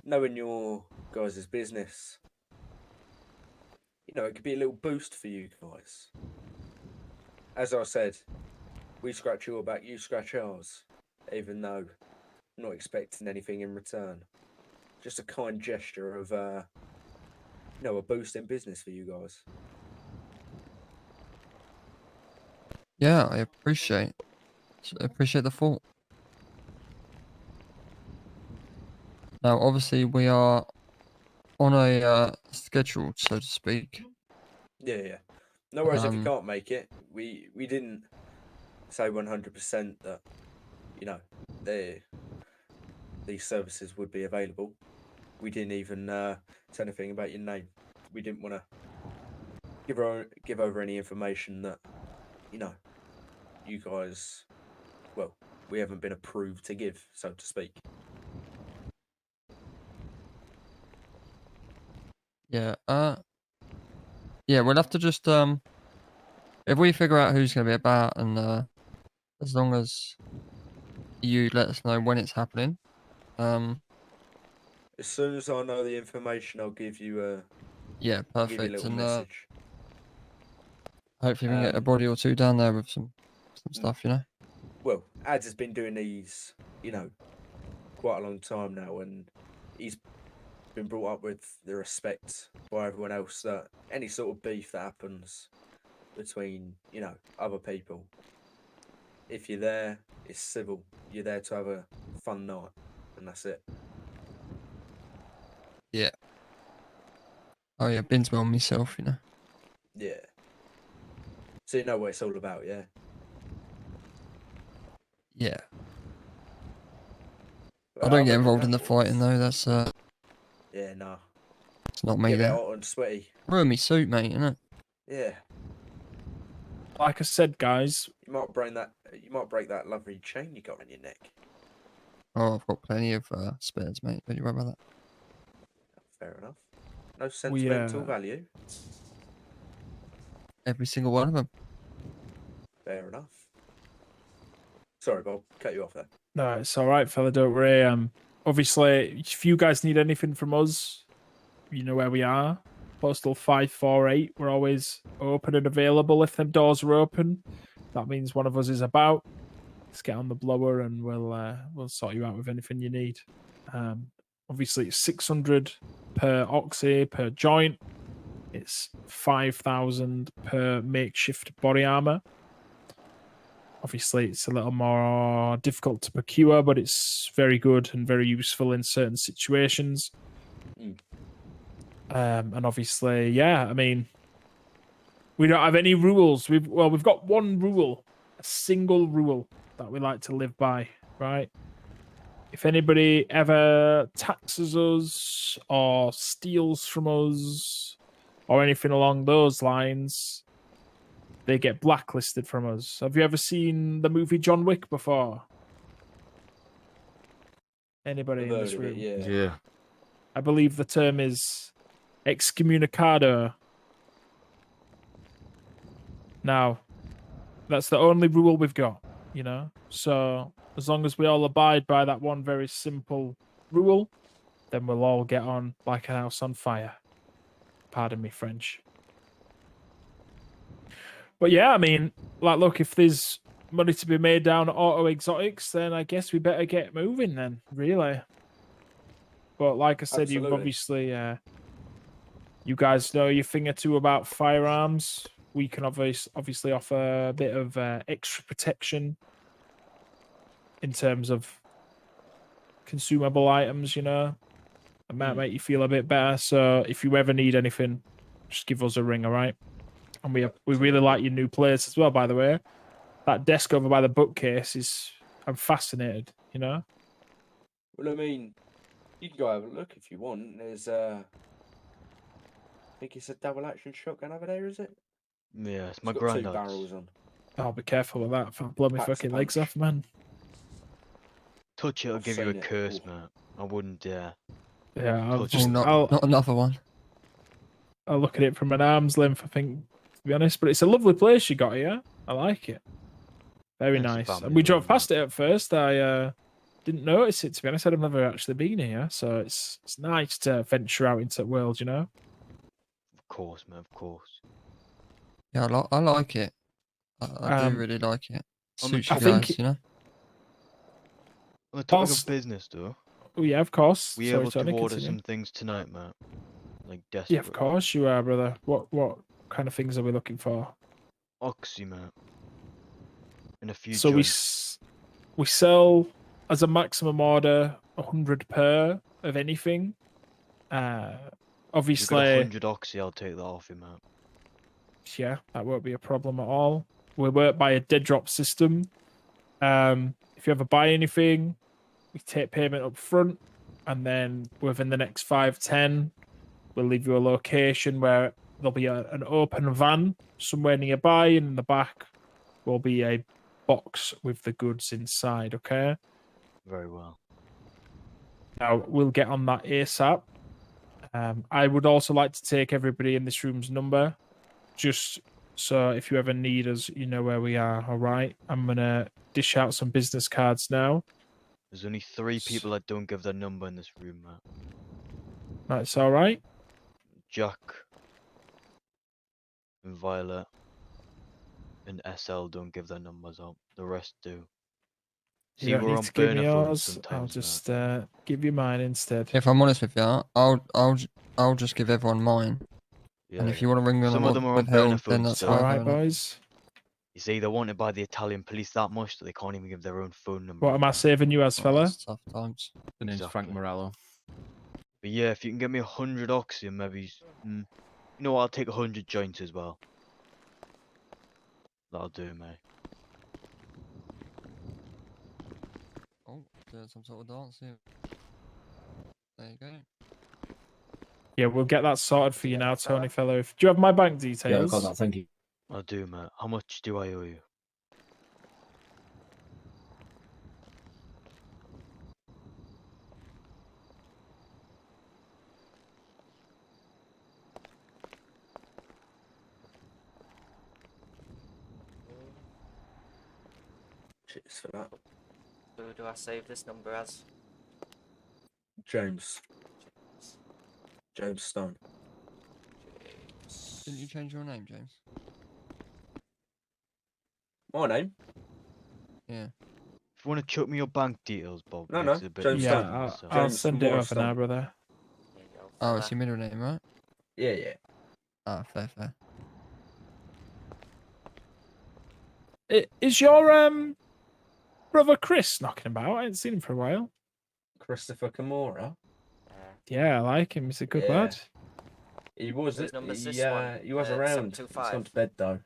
knowing your guys' business, you know, it could be a little boost for you guys. As I said, we scratch your back, you scratch ours, even though I'm not expecting anything in return. Just a kind gesture of, you know, a boost in business for you guys. yeah, I appreciate the thought. Now, obviously, we are on a schedule, so to speak. Yeah. No worries if you can't make it. We didn't say 100% that, you know, these services would be available. We didn't even say anything about your name. We didn't want to give over any information that, you know, you guys, well, we haven't been approved to give, so to speak. Yeah. Yeah, we'll have to just if we figure out who's going to be about, and as long as you let us know when it's happening. As soon as I know the information, I'll give you a Yeah, I'll give you a perfect. little And message. hopefully we can get a body or two down there with some stuff, you know. Well, Ads has been doing these, you know, quite a long time now, and he's been brought up with the respect by everyone else that any sort of beef that happens between, you know, other people, if you're there, it's civil. You're there to have a fun night, and that's it. Yeah. Oh yeah, been to one myself, you know. Yeah. So you know what it's all about, yeah? Yeah. Well, I don't get other than involved that, in the fighting though. That's yeah, nah. it's not me. Get a bit That hot and sweaty. ruin me suit, mate. You know. Yeah. Like I said, guys, You might break that lovely chain you got on your neck. Oh, I've got plenty of spares, mate. Don't you worry about that. Fair enough. No sentimental We, value. Every single one of them. Fair enough. Sorry, Bob. Cut you off there. No, it's all right, fella. Don't worry. Obviously, if you guys need anything from us, you know where we are. Postal 548. We're always open and available. If them doors are open, that means one of us is about. Let's get on the blower, and we'll sort you out with anything you need. Obviously, it's 600 per oxy per joint. It's 5,000 per makeshift body armor. Obviously, it's a little more difficult to procure, but it's very good and very useful in certain situations. And obviously, yeah, I mean, we don't have any rules. We've got one rule, a single rule that we like to live by, right? If anybody ever taxes us or steals from us or anything along those lines, they get blacklisted from us. Have you ever seen the movie John Wick before? Anybody I've in heard this of it, room? yeah. Yeah. I believe the term is excommunicado. Now, that's the only rule we've got, you know? So, as long as we all abide by that one very simple rule, then we'll all get on like a house on fire. Pardon me, French. But yeah, I mean, like, look, if there's money to be made down at Auto Exotics, then I guess we better get moving then, really. But like I said, you've Absolutely. obviously, you guys know your thing or two about firearms. We can obviously offer a bit of extra protection in terms of consumable items, you know. It might make you feel a bit better. So if you ever need anything, just give us a ring, all right? And we really like your new place as well, by the way. That desk over by the bookcase I'm fascinated, you know? Well, I mean, you can go have a look if you want. There's I think it's a double action shotgun over there, is it? Yeah, it's my It's got two granddad's. barrels on. Oh, be careful with that. If I blow my Packs a fucking legs punch. off, man. Touch it, I'll I've give you a seen it. curse, Ooh. mate. I wouldn't dare. Yeah, I'll Touch just it. not another one. I'll look at it from an arm's length, I think, to be honest. But it's a lovely place you got here. I like it. Very It's a nice. family And we drove room, past it at first. I didn't notice it, to be honest. I'd never actually been here. So it's nice to venture out into the world, you know? Of course, man, of course. Yeah, I like it. I do really like it. Suits you guys, you know. On the topic Also- of business, though, Oh, yeah, of course. we Sorry, able to Tony, order continue. some things tonight, mate. Like Yeah, desperate. of course you are, brother. What kind of things are we looking for? Oxy, mate. And a few So joints. we sell as a maximum order 100 per of anything. If you've got Obviously, 100 oxy, I'll take that off you, mate. yeah, that won't be a problem at all. We work by a dead drop system. If you ever buy anything, we take payment up front, and then within the next 5-10, we'll leave you a location where there'll be an open van somewhere nearby, and in the back will be a box with the goods inside, okay? Very well. Now, we'll get on that ASAP. I would also like to take everybody in this room's number, just so if you ever need us, you know where we are, all right? I'm going to dish out some business cards now. There's only 3 people that don't give their number in this room, mate. That's all right. Jack and Violet and SL don't give their numbers out. The rest do. See, You don't we're need on to give me burner phones yours. sometimes, I'll mate. just give you mine instead. If I'm honest with you, I'll just give everyone mine. And if you want to ring me on Some the of them are on with burner help, then phones that's still. All fine. right, fair enough. boys. You see, they're wanted by the Italian police that much that they can't even give their own phone number. What am I saving you as, Oh, fella? that's tough times. The name's Frank Morello. But yeah, if you can get me 100 oxy and maybe, you know what, I'll take 100 joints as well. That'll do, mate. Oh, doing some sort of dance here. There you go. Yeah, we'll get that sorted for you now, Tony fellow. Do you have my bank Yeah, details? I've got that. Thank you. I'll do, mate. How much do I owe you? Cheers for that. Who do I save this number as? James. James Stone. Didn't you change your name, James? My name? Yeah. If you want to chuck me your bank details, Bob. No, makes no, it a bit James Yeah, Stone. I'll James send it Morris over now, Stone. brother. There you go, Oh, fella. it's your middle name, right? Yeah, yeah. Ah, fair. Is your brother Chris knocking about? I ain't seen him for a while. Christopher Kimura. Yeah, I like him. He's a good Yeah. lad. He was. Whose number's this Yeah, one? he was around. He's 725. gone to bed though.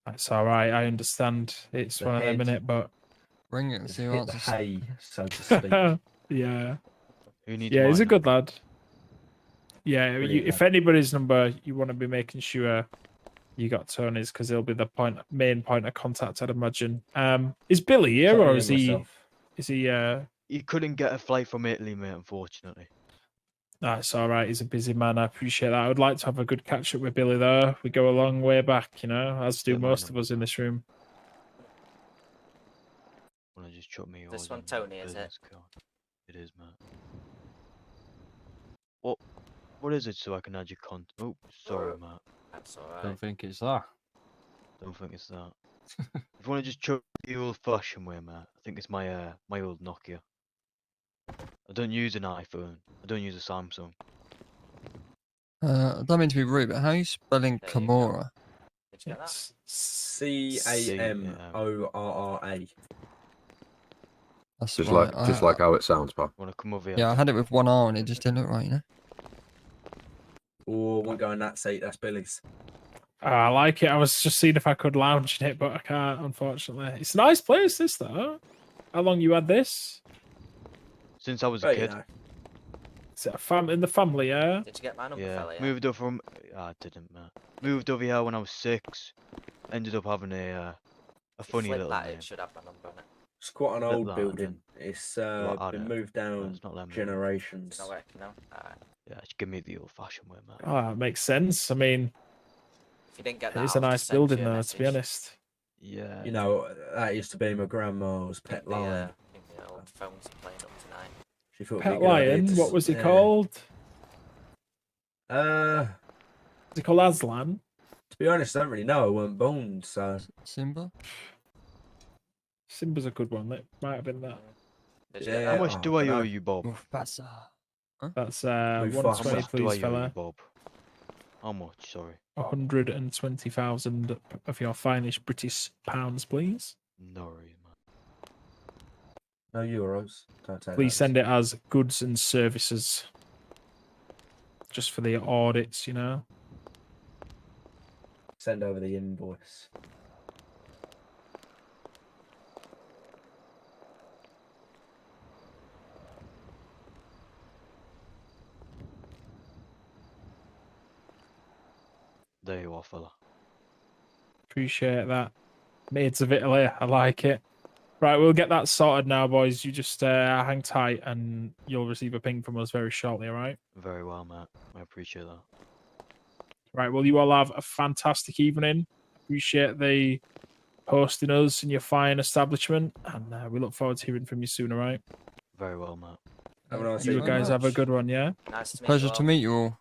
That's all right. I understand. It's The one of them, head. innit? But Ring it and He's see who hit the answers. hay, so to speak. yeah, Who needs yeah, he's a mine, good lad. Yeah, Brilliant if lad. anybody's number you want to be making sure you got Tony's, because he'll be the main point of contact, I'd imagine. Is Billy here, or Tony is and he? myself. Is he he couldn't get a flight from Italy, mate. Unfortunately. That's all right. He's a busy man. I appreciate that. I would like to have a good catch up with Billy, though. We go a long way back, you know, as do most of us in this room. Wanna just chuck me This yours one, on the Tony, is it? business card? It is, mate. What is it so I can add your contact? Oh, sorry, mate. That's alright. Don't think it's that. Don't think it's that. If you want to just chuck the old-fashioned way, mate, I think it's my my old Nokia. I don't use an iPhone. I don't use a Samsung. I don't mean to be rude, but how are you spelling Camorra? Did you get that? Camorra. That's Just right. like how it sounds, pal. Want to come over here? Yeah, I had it with one R and it just didn't look right, you know. Oh, we'll go in that seat. That's Billy's. I like it. I was just seeing if I could lounge in it, but I can't, unfortunately. It's a nice place, this, though. How long you had this? Since I was a kid. Is it in the family, yeah? Did you get my number, Yeah, fella? moved over from. I didn't, man. Moved over here when I was 6. Ended up having a funny Flip little that, name. it should have my number on it. It's quite an Flip old that, building. It's Right, I been don't- moved down it's not letting me. generations. It's not working now? Alright. Yeah, just give me the old-fashioned way, man. Oh, that makes sense. I mean, If you didn't get it that, is a I'll nice just send you building, a though, to be message. honest. Yeah. You know, that used to be my grandma's pet lion. I think the old phones are playing up tonight. She thought it'd be Pet a good idea Lion, to what was he yeah. called? Uh, Was he called Aslan? to be honest, I don't really know. I weren't born, so. Simba? Simba's a good one. That might have been that. Did you get Yeah. How that? much do I owe you, Bob? Mufasa. That's How 120, much do I please, owe you, fella. Bob? How much? Sorry. 120,000 of your finest British pounds, please. No worries, man. No euros. Don't take Please those. send it as goods and services. Just for the audits, you know. Send over the invoice. There you are, fella. Appreciate that. Maids of Italy, I like it. Right, we'll get that sorted now, boys. You just hang tight and you'll receive a ping from us very shortly, all right? Very well, Matt. I appreciate that. Right, well, you all have a fantastic evening. Appreciate the hosting us in your fine establishment, and we look forward to hearing from you soon, all right? Very well, Matt. Have a nice You evening. guys have a good one, yeah? Nice to meet Pleasure you to all. meet you all.